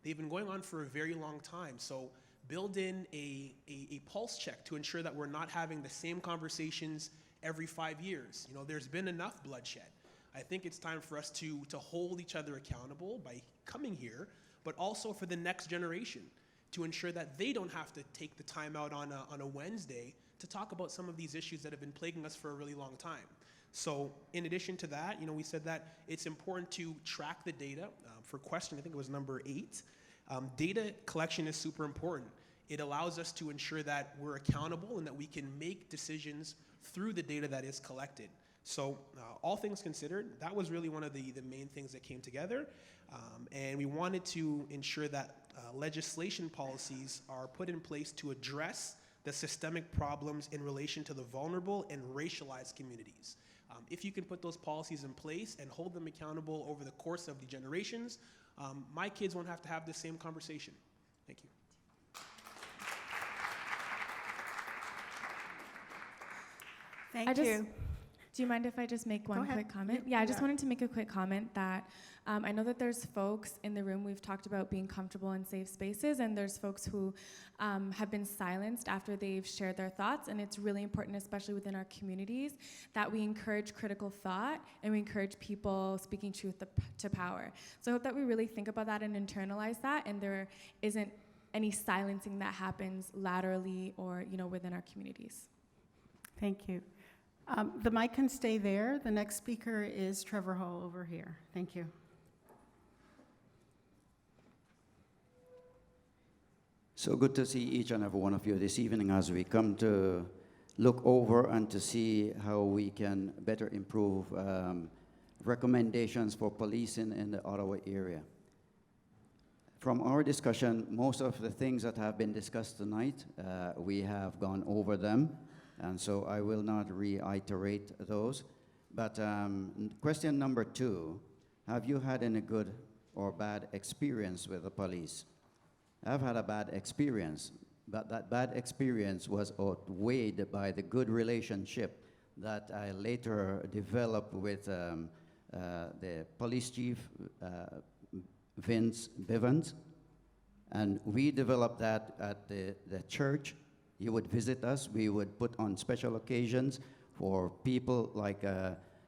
They've been going on for a very long time. So build in a pulse check to ensure that we're not having the same conversations every 5 years. You know, there's been enough bloodshed. I think it's time for us to hold each other accountable by coming here, but also for the next generation to ensure that they don't have to take the time out on a Wednesday to talk about some of these issues that have been plaguing us for a really long time. So in addition to that, you know, we said that it's important to track the data. For question, I think it was number 8, data collection is super important. It allows us to ensure that we're accountable and that we can make decisions through the data that is collected. So all things considered, that was really one of the main things that came together. And we wanted to ensure that legislation policies are put in place to address the systemic problems in relation to the vulnerable and racialized communities. If you can put those policies in place and hold them accountable over the course of the generations, my kids won't have to have the same conversation. Thank you. Thank you. Do you mind if I just make one quick comment? Yeah, I just wanted to make a quick comment that I know that there's folks in the room, we've talked about being comfortable in safe spaces, and there's folks who have been silenced after they've shared their thoughts, and it's really important, especially within our communities, that we encourage critical thought and we encourage people speaking truth to power. So I hope that we really think about that and internalize that, and there isn't any silencing that happens laterally or, you know, within our communities. Thank you. The mic can stay there. The next speaker is Trevor Hall over here. Thank you. So good to see each and every one of you this evening as we come to look over and to see how we can better improve recommendations for policing in the Ottawa area. From our discussion, most of the things that have been discussed tonight, we have gone over them. And so I will not reiterate those. But question number 2, have you had any good or bad experience with the police? I've had a bad experience, but that bad experience was outweighed by the good relationship that I later developed with the police chief, Vince Bivens. And we developed that at the church. He would visit us. We would put on special occasions for people like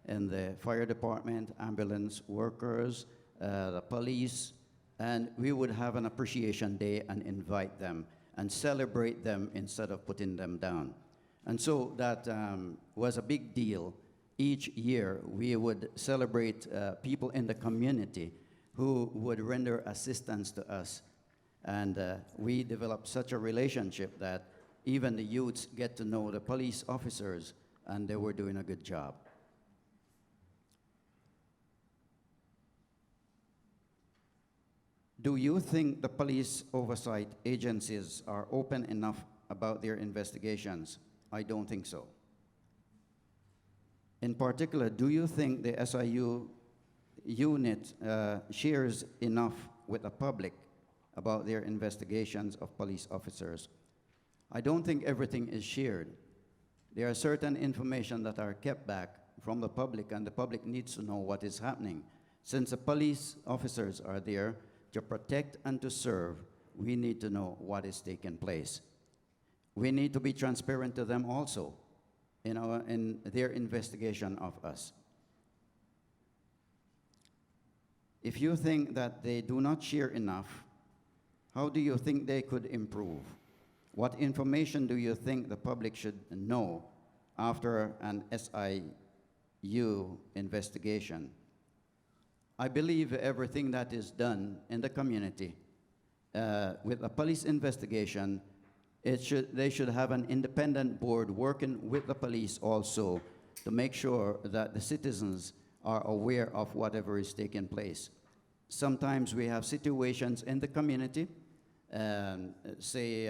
in the fire department, ambulance workers, the police, and we would have an appreciation day and invite them and celebrate them instead of putting them down. And so that was a big deal. Each year we would celebrate people in the community who would render assistance to us. And we developed such a relationship that even the youths get to know the police officers, and they were doing a good job. Do you think the police oversight agencies are open enough about their investigations? I don't think so. In particular, do you think the SIU unit shares enough with the public about their investigations of police officers? I don't think everything is shared. There are certain information that are kept back from the public, and the public needs to know what is happening. Since the police officers are there to protect and to serve, we need to know what is taking place. We need to be transparent to them also in their investigation of us. If you think that they do not share enough, how do you think they could improve? What information do you think the public should know after an SIU investigation? I believe everything that is done in the community with a police investigation, they should have an independent board working with the police also to make sure that the citizens are aware of whatever is taking place. Sometimes we have situations in the community, say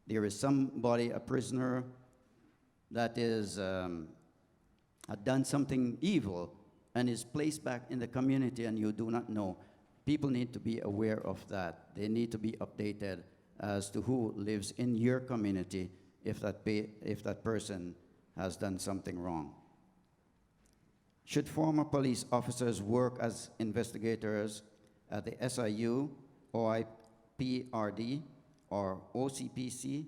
there is somebody, a prisoner, that is had done something evil and is placed back in the community, and you do not know. people need to be aware of that. They need to be updated as to who lives in your community if that person has done something wrong. Should former police officers work as investigators at the SIU, OIPRD, or OCPC?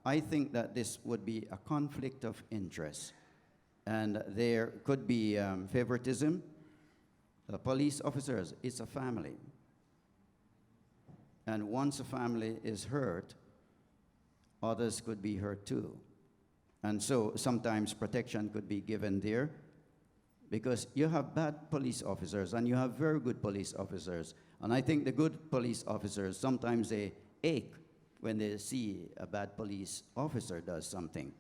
I think that this would be a conflict of interest, and there could be favoritism. The police officers, it's a family. And once a family is hurt, others could be hurt too. And so sometimes protection could be given there, because you have bad police officers and you have very good police officers. And I think the good police officers, sometimes they ache when they see a bad police officer does something.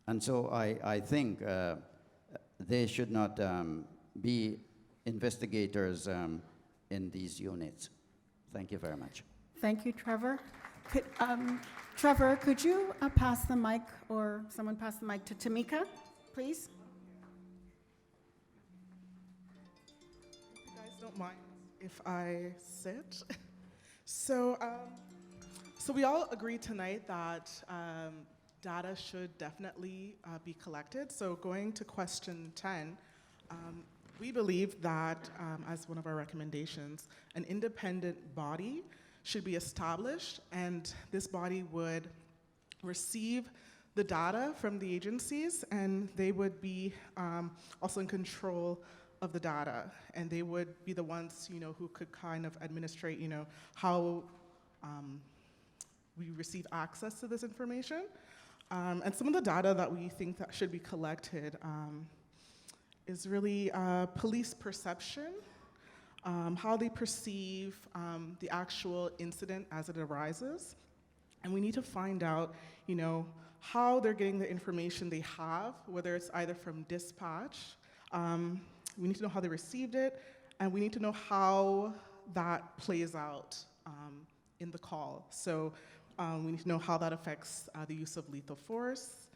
And so I think they should not be investigators in these units. Thank you very much. Thank you, Trevor. Trevor, could you pass the mic, or someone pass the mic to Tamika, please? If you guys don't mind if I sit. So we all agree tonight that data should definitely be collected. So going to question 10, we believe that, as one of our recommendations, an independent body should be established, and this body would receive the data from the agencies, and they would be also in control of the data, and they would be the ones, who could kind of administrate, how we receive access to this information. And some of the data that we think that should be collected is really police perception, how they perceive the actual incident as it arises. And we need to find out, how they're getting the information they have, whether it's either from dispatch. We need to know how they received it, and we need to know how that plays out in the call. So we need to know how that affects the use of lethal force,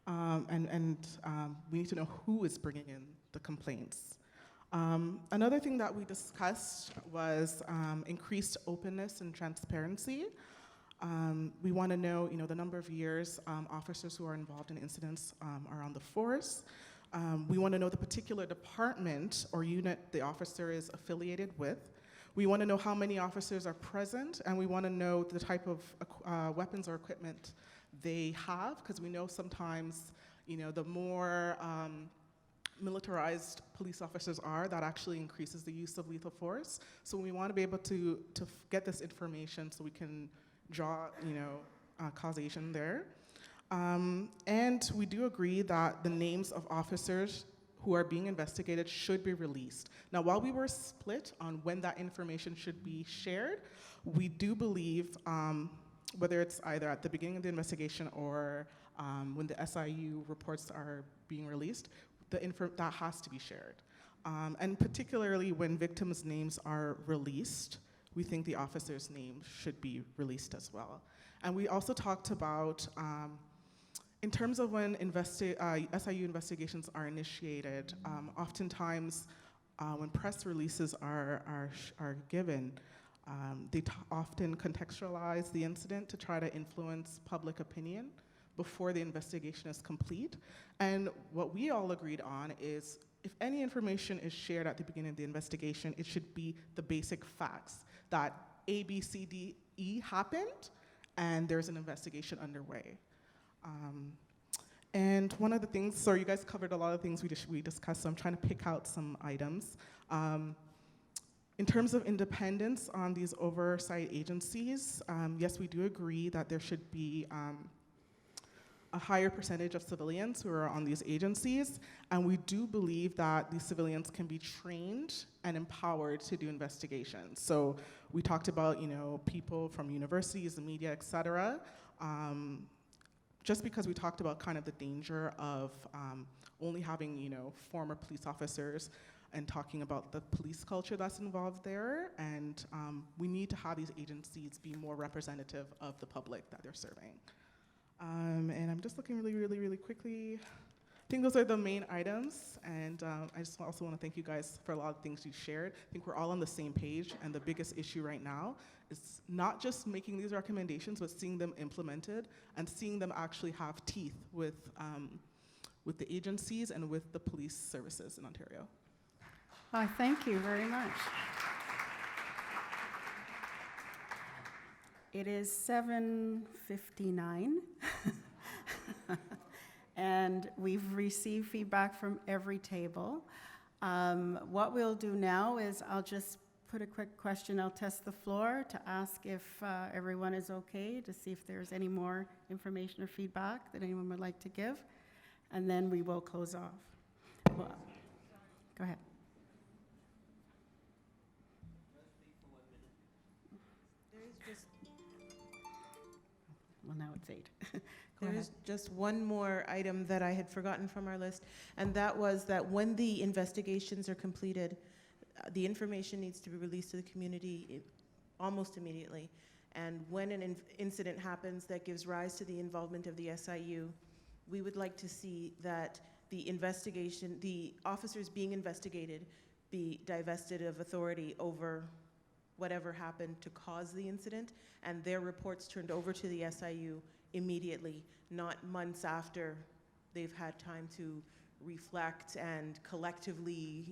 and we need to know who is bringing in the complaints. Another thing that we discussed was increased openness and transparency. We want to know, the number of years officers who are involved in incidents are on the force. We want to know the particular department or unit the officer is affiliated with. We want to know how many officers are present, and we want to know the type of weapons or equipment they have, because we know sometimes, the more militarized police officers are, that actually increases the use of lethal force. So we want to be able to get this information so we can draw, causation there. And we do agree that the names of officers who are being investigated should be released. Now, while we were split on when that information should be shared, we do believe, whether it's either at the beginning of the investigation or when the SIU reports are being released, that has to be shared. And particularly when victims' names are released, we think the officer's name should be released as well. And we also talked about, in terms of when SIU investigations are initiated, oftentimes when press releases are given, they often contextualize the incident to try to influence public opinion before the investigation is complete. And what we all agreed on is, if any information is shared at the beginning of the investigation, it should be the basic facts that A, B, C, D, E happened, and there's an investigation underway. And one of the things, so you guys covered a lot of things we discussed, so I'm trying to pick out some items. In terms of independence on these oversight agencies, yes, we do agree that there should be a higher percentage of civilians who are on these agencies, and we do believe that these civilians can be trained and empowered to do investigations. So we talked about, people from universities, the media, et cetera. Just because we talked about kind of the danger of only having, former police officers and talking about the police culture that's involved there, and we need to have these agencies be more representative of the public that they're serving. And I'm just looking really quickly. think those are the main items, and I just also want to thank you guys for a lot of things you shared. I think we're all on the same page, and the biggest issue right now is not just making these recommendations, but seeing them implemented and seeing them actually have teeth with the agencies and with the police services in Ontario. Thank you very much. It is 7:59, and we've received feedback from every table. What we'll do now is I'll just put a quick question. I'll test the floor to ask if everyone is okay, to see if there's any more information or feedback that anyone would like to give, and then we will close off. Well, go ahead. Well, now it's 8. There's just one more item that I had forgotten from our list, and that was that when the investigations are completed, the information needs to be released to the community almost immediately. And when an incident happens that gives rise to the involvement of the SIU, we would like to see that the officers being investigated be divested of authority over whatever happened to cause the incident, and their reports turned over to the SIU immediately, not months after they've had time to reflect and collectively,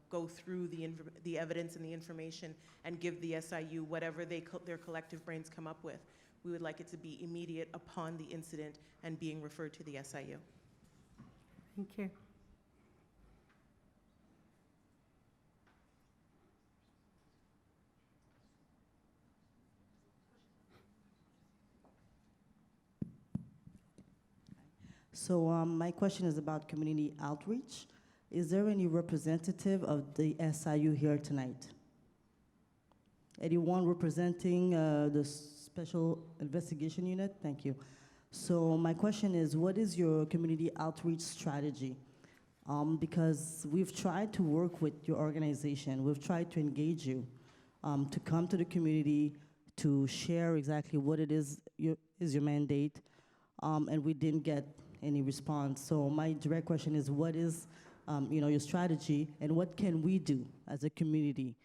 go through the evidence and the information and give the SIU whatever their collective brains come up with. We would like it to be immediate upon the incident and being referred to the SIU. Thank you. So my question is about community outreach. Is there any representative of the SIU here tonight? Anyone representing the Special Investigation Unit? Thank you. So my question is, what is your community outreach strategy? Because we've tried to work with your organization. We've tried to engage you to come to the community, to share exactly what it is your mandate, and we didn't get any response. So my direct question is, what is your strategy, and what can we do as a community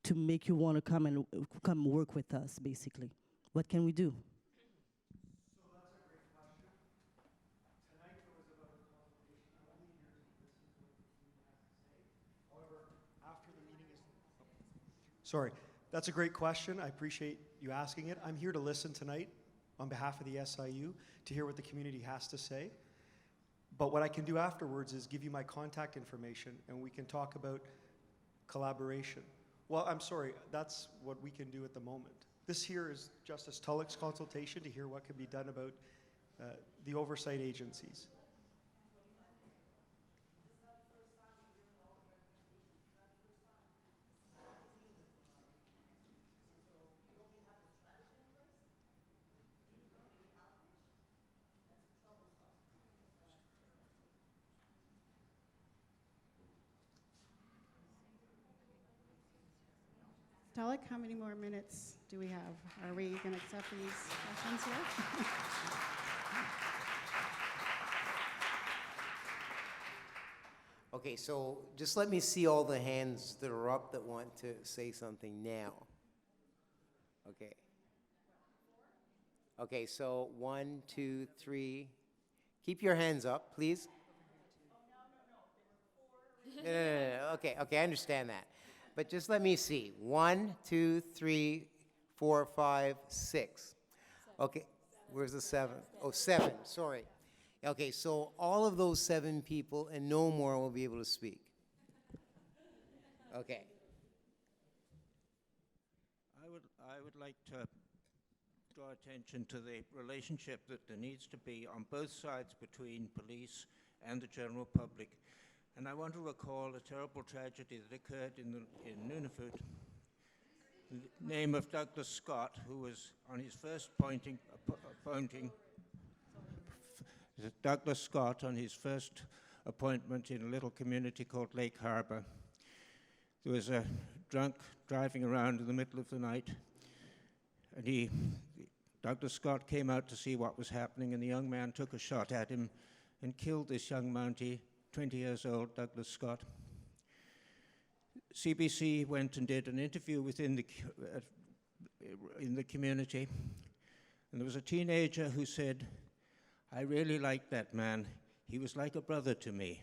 to make you want to come work with us, basically? What can we do? So that's a great question. Tonight there was about a consultation. I'm only here to listen to what the community has to say. However, after the meeting is... Sorry, that's a great question. I appreciate you asking it. I'm here to listen tonight on behalf of the SIU to hear what the community has to say. But what I can do afterwards is give you my contact information and we can talk about collaboration. Well, I'm sorry, that's what we can do at the moment. This here is Justice Tulloch's consultation to hear what can be done about the oversight agencies. Talik, how many more minutes do we have? Are we going to accept these questions here? Okay, so just let me see all the hands that are up that want to say something now. Okay. Okay, so 1, 2, 3. Keep your hands up, please. No. Okay, I understand that. But just let me see. 1, 2, 3, 4, 5, 6. Okay, where's the 7th? Oh, 7, sorry. Okay, so all of those 7 people and no more will be able to speak. Okay. I would like to draw attention to the relationship that there needs to be on both sides between police and the general public. And I want to recall a terrible tragedy that occurred in Nunavut. The name of Douglas Scott, who was on his first Douglas Scott on his first appointment in a little community called Lake Harbor. There was a drunk driving around in the middle of the night, and Douglas Scott came out to see what was happening, and the young man took a shot at him and killed this young Mountie, 20 years old, Douglas Scott. CBC went and did an interview within in the community, and there was a teenager who said, "I really liked that man. He was like a brother to me."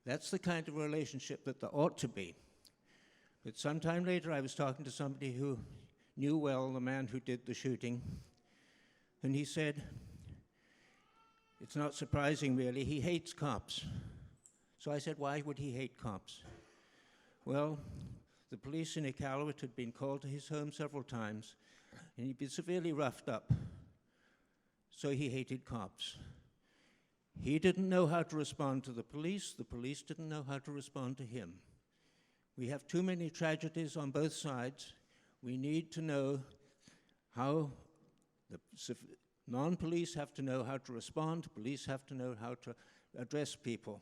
That's the kind of relationship that there ought to be. But sometime later, I was talking to somebody who knew well the man who did the shooting, and he said, "It's not surprising, really. He hates cops." So I said, "Why would he hate cops?" Well, the police in Iqaluit had been called to his home several times, and he'd been severely roughed up. So he hated cops. He didn't know how to respond to the police didn't know how to respond to him. We have too many tragedies on both sides. We need to know how the non-police have to know how to respond, police have to know how to address people.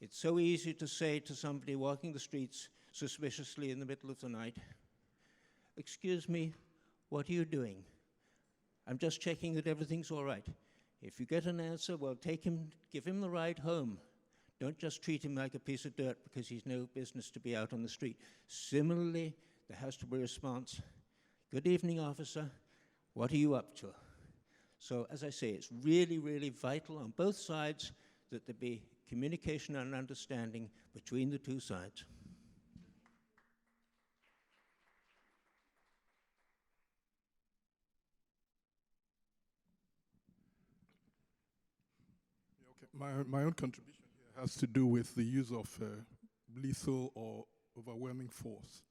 It's so easy to say to somebody walking the streets suspiciously in the middle of the night, "Excuse me, what are you doing?" "I'm just checking that everything's all right." If you get an answer, well, give him the ride home. Don't just treat him like a piece of dirt because he's no business to be out on the street. Similarly, there has to be a response. "Good evening, officer. What are you up to?" So, as I say, it's really, really vital on both sides that there be communication and understanding between the two sides. My own contribution here has to do with the use of lethal or overwhelming force.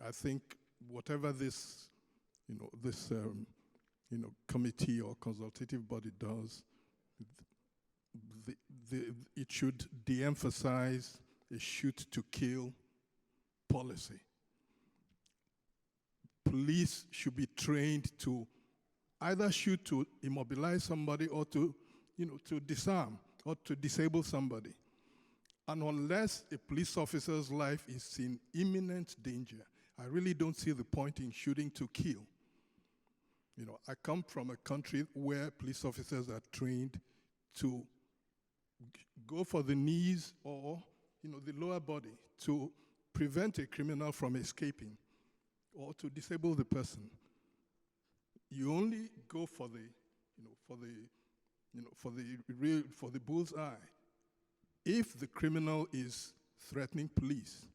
I think whatever this, committee or consultative body does, it should de-emphasize a shoot-to-kill policy. Police should be trained to either shoot to immobilize somebody or to disarm or to disable somebody. And unless a police officer's life is in imminent danger, I really don't see the point in shooting to kill. I come from a country where police officers are trained to go for the knees or, the lower body to prevent a criminal from escaping or to disable the person. You only go for the bullseye if the criminal is threatening police.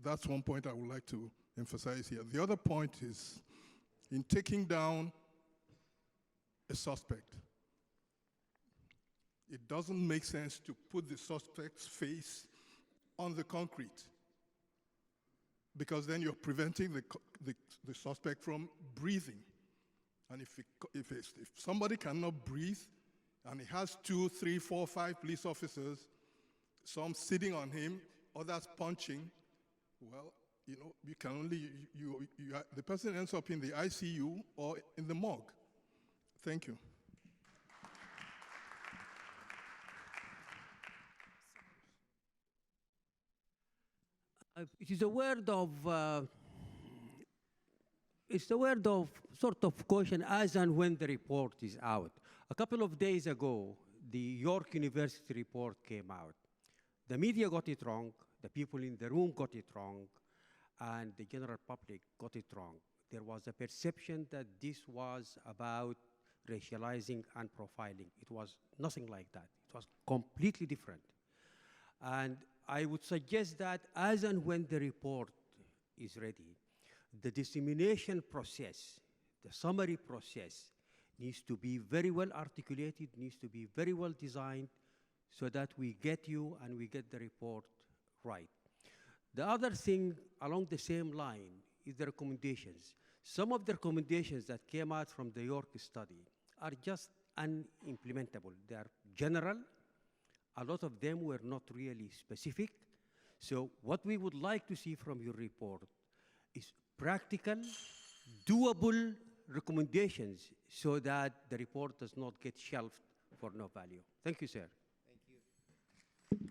That's one point I would like to emphasize here. The other point is in taking down a suspect. It doesn't make sense to put the suspect's face on the concrete because then you're preventing the suspect from breathing. And if somebody cannot breathe and he has 2, 3, 4, 5 police officers, some sitting on him, others punching, well, you can only, the person ends up in the ICU or in the morgue. Thank you. It is a word of it's a word of sort of caution as and when the report is out. A couple of days ago, the York University report came out. The media got it wrong, the people in the room got it wrong, and the general public got it wrong. There was a perception that this was about racializing and profiling. It was nothing like that. It was completely different. And I would suggest that as and when the report is ready, the dissemination process, the summary process, needs to be very well articulated, needs to be very well designed, so that we get you and we get the report right. The other thing along the same line is the recommendations. Some of the recommendations that came out from the York study are just unimplementable. They are general. A lot of them were not really specific. So what we would like to see from your report is practical, doable recommendations so that the report does not get shelved for no value. Thank you, sir. Thank you.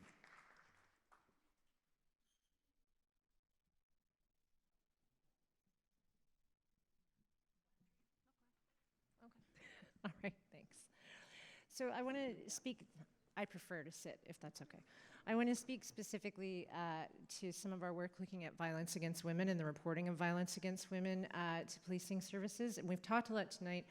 All right, thanks. So I want to speak, I prefer to sit, if that's okay. I want to speak specifically to some of our work looking at violence against women and the reporting of violence against women to policing services. And we've talked a lot tonight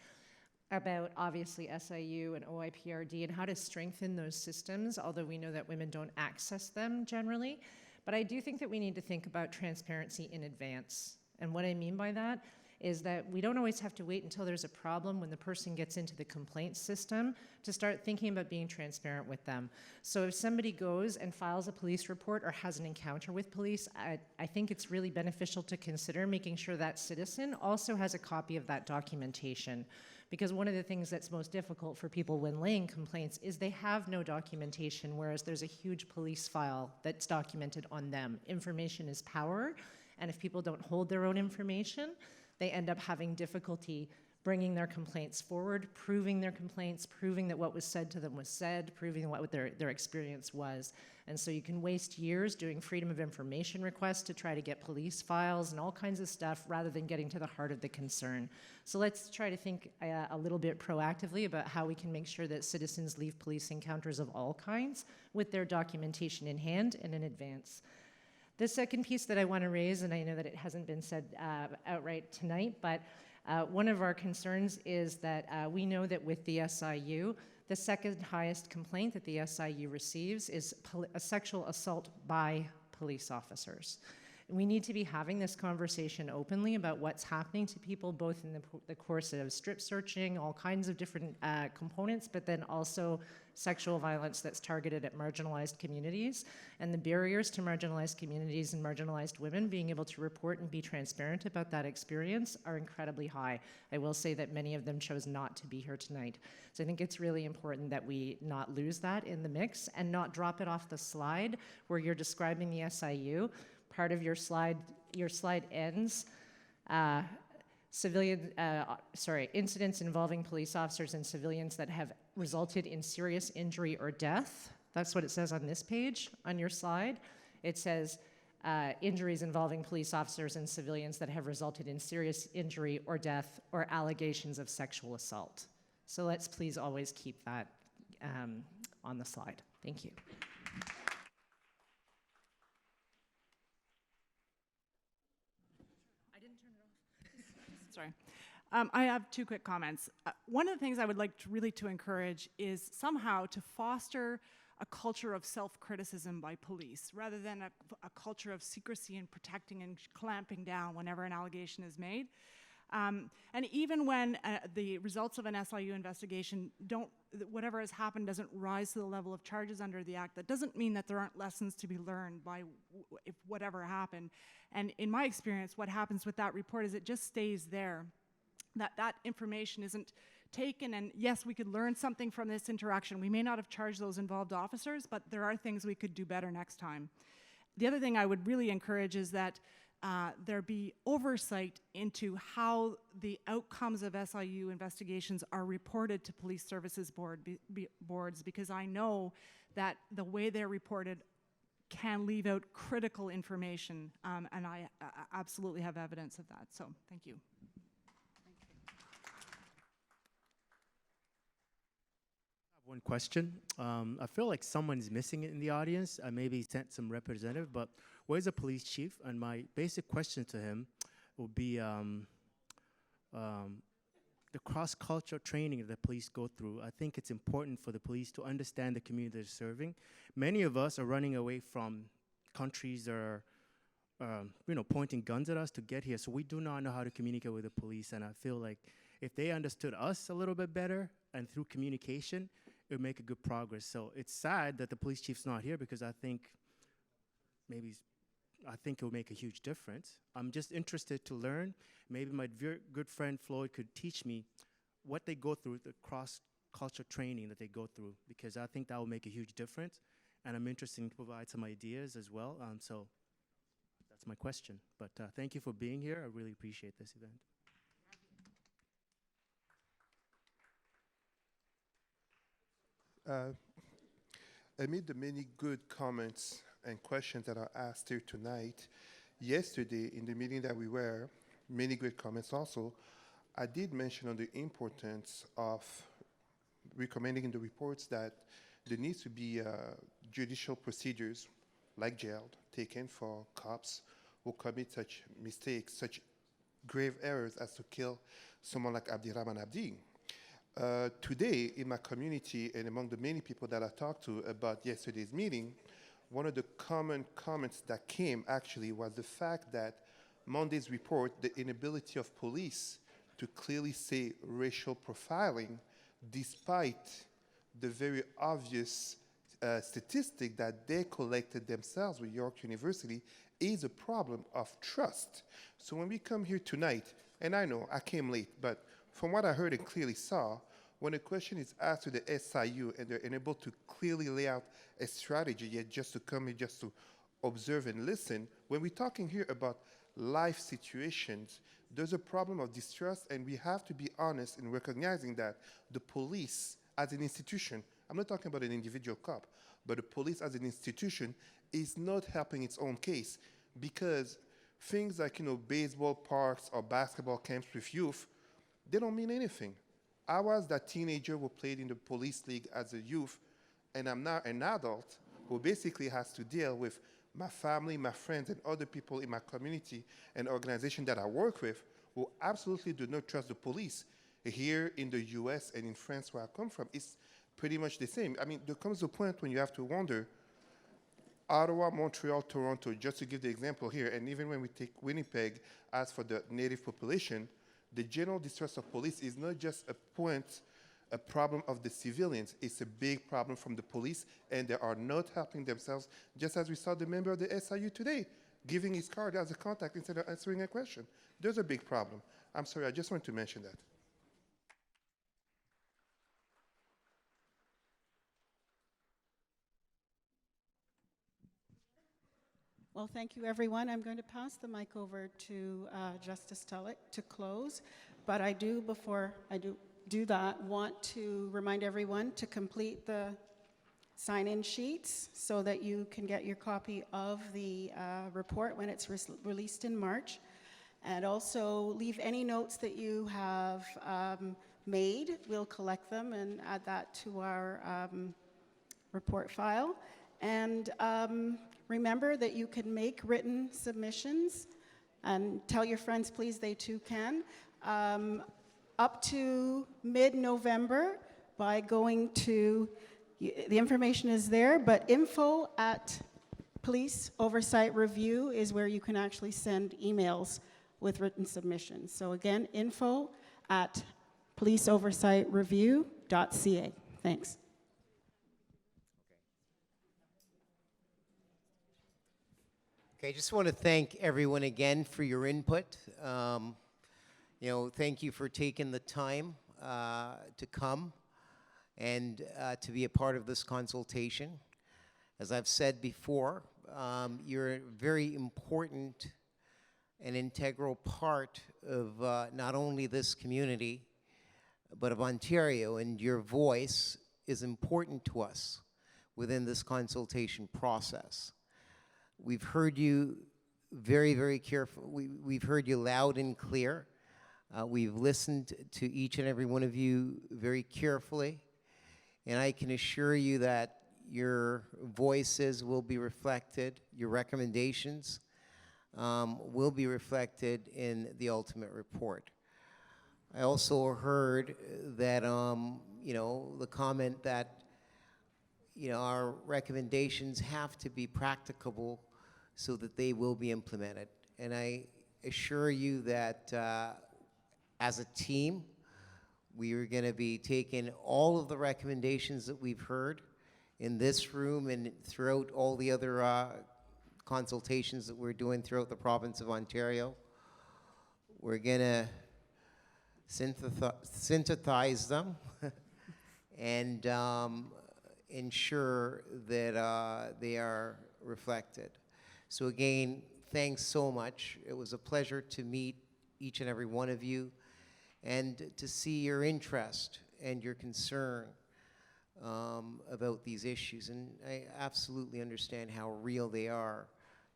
about, obviously, SIU and OIPRD and how to strengthen those systems, although we know that women don't access them generally. But I do think that we need to think about transparency in advance. And what I mean by that is that we don't always have to wait until there's a problem when the person gets into the complaint system to start thinking about being transparent with them. So if somebody goes and files a police report or has an encounter with police, I think it's really beneficial to consider making sure that citizen also has a copy of that documentation. Because one of the things that's most difficult for people when laying complaints is they have no documentation, whereas there's a huge police file that's documented on them. Information is power, and if people don't hold their own information, they end up having difficulty bringing their complaints forward, proving their complaints, proving that what was said to them was said, proving what their experience was. And so you can waste years doing freedom of information requests to try to get police files and all kinds of stuff rather than getting to the heart of the concern. So let's try to think a little bit proactively about how we can make sure that citizens leave police encounters of all kinds with their documentation in hand and in advance. The second piece that I want to raise, and I know that it hasn't been said outright tonight, but one of our concerns is that we know that with the SIU, the second highest complaint that the SIU receives is a sexual assault by police officers. We need to be having this conversation openly about what's happening to people, both in the course of strip searching, all kinds of different components, but then also sexual violence that's targeted at marginalized communities. And the barriers to marginalized communities and marginalized women being able to report and be transparent about that experience are incredibly high. I will say that many of them chose not to be here tonight. So I think it's really important that we not lose that in the mix and not drop it off the slide where you're describing the SIU. Part of your slide ends, incidents involving police officers and civilians that have resulted in serious injury or death. That's what it says on this page on your slide. It says injuries involving police officers and civilians that have resulted in serious injury or death or allegations of sexual assault. So let's please always keep that on the slide. Thank you. Sorry. I have two quick comments. One of the things I would like to encourage is somehow to foster a culture of self-criticism by police, rather than a culture of secrecy and protecting and clamping down whenever an allegation is made. And even when the results of an SIU investigation whatever has happened doesn't rise to the level of charges under the Act, that doesn't mean that there aren't lessons to be learned by if whatever happened. And in my experience, what happens with that report is it just stays there. That information isn't taken, and yes, we could learn something from this interaction. We may not have charged those involved officers, but there are things we could do better next time. The other thing I would really encourage is that there be oversight into how the outcomes of SIU investigations are reported to police services boards, because I know that the way they're reported can leave out critical information, and I absolutely have evidence of that. So thank you. One question. I feel like someone's missing in the audience. I maybe sent some representative, but where's the police chief? And my basic question to him would be the cross-cultural training that the police go through. I think it's important for the police to understand the community they're serving. Many of us are running away from countries that are pointing guns at us to get here, so we do not know how to communicate with the police, and I feel like if they understood us a little bit better and through communication, it would make a good progress. So it's sad that the police chief's not here, because I think it would make a huge difference. I'm just interested to learn. Maybe my good friend Floyd could teach me what they go through, the cross-cultural training that they go through, because I think that will make a huge difference. And I'm interested to provide some ideas as well. So that's my question. But thank you for being here. I really appreciate this event. Amid the many good comments and questions that are asked here tonight, yesterday in the meeting that we were, many good comments also, I did mention on the importance of recommending in the reports that there needs to be judicial procedures like jail taken for cops who commit such mistakes, such grave errors as to kill someone like Abdirahman Abdi. Today, in my community and among the many people that I talked to about yesterday's meeting, one of the common comments that came actually was the fact that Monday's report, the inability of police to clearly say racial profiling, despite the very obvious statistic that they collected themselves with York University, is a problem of trust. So when we come here tonight, and I know I came late, but from what I heard and clearly saw, when a question is asked to the SIU and they're unable to clearly lay out a strategy, yet just to come here just to observe and listen, when we're talking here about life situations, there's a problem of distrust, and we have to be honest in recognizing that the police as an institution, I'm not talking about an individual cop, but the police as an institution is not helping its own case, because things like, baseball parks or basketball camps with youth, they don't mean anything. I was that teenager who played in the police league as a youth, and I'm now an adult who basically has to deal with my family, my friends, and other people in my community and organization that I work with who absolutely do not trust the police. Here in the US and in France, where I come from, it's pretty much the same. I mean, there comes a point when you have to wonder, Ottawa, Montreal, Toronto, just to give the example here, and even when we take Winnipeg as for the native population, the general distrust of police is not just a problem of the civilians, it's a big problem from the police, and they are not helping themselves, just as we saw the member of the SIU today, giving his card as a contact instead of answering a question. There's a big problem. I'm sorry, I just wanted to mention that. Well, thank you, everyone. I'm going to pass the mic over to Justice Tulloch to close, but I do, before I do that, want to remind everyone to complete the sign-in sheets so that you can get your copy of the report when it's released in March, and also leave any notes that you have made. We'll collect them and add that to our report file. And remember that you can make written submissions, and tell your friends, please, they too can, up to mid-November by going to, the information is there, but info@Police Oversight Review is where you can actually send emails with written submissions. So again, info@policeoversightreview.ca. Thanks. Okay, I just want to thank everyone again for your input. Thank you for taking the time to come and to be a part of this consultation. As I've said before, you're a very important and integral part of not only this community, but of Ontario, and your voice is important to us within this consultation process. We've heard you very, very carefully. We've heard you loud and clear. We've listened to each and every one of you very carefully. And I can assure you that your voices will be reflected, your recommendations will be reflected in the ultimate report. I also heard that, the comment that, our recommendations have to be practicable so that they will be implemented. And I assure you that as a team, we are going to be taking all of the recommendations that we've heard in this room and throughout all the other consultations that we're doing throughout the province of Ontario. We're going to synthesize them and ensure that they are reflected. So again, thanks so much. It was a pleasure to meet each and every one of you and to see your interest and your concern about these issues. And I absolutely understand how real they are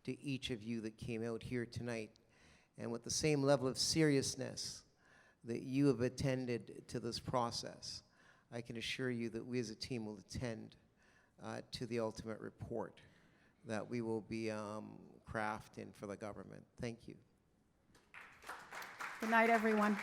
to each of you that came out here tonight, and with the same level of seriousness that you have attended to this process. I can assure you that we as a team will attend to the ultimate report that we will be crafting for the government. Thank you. Good night, everyone.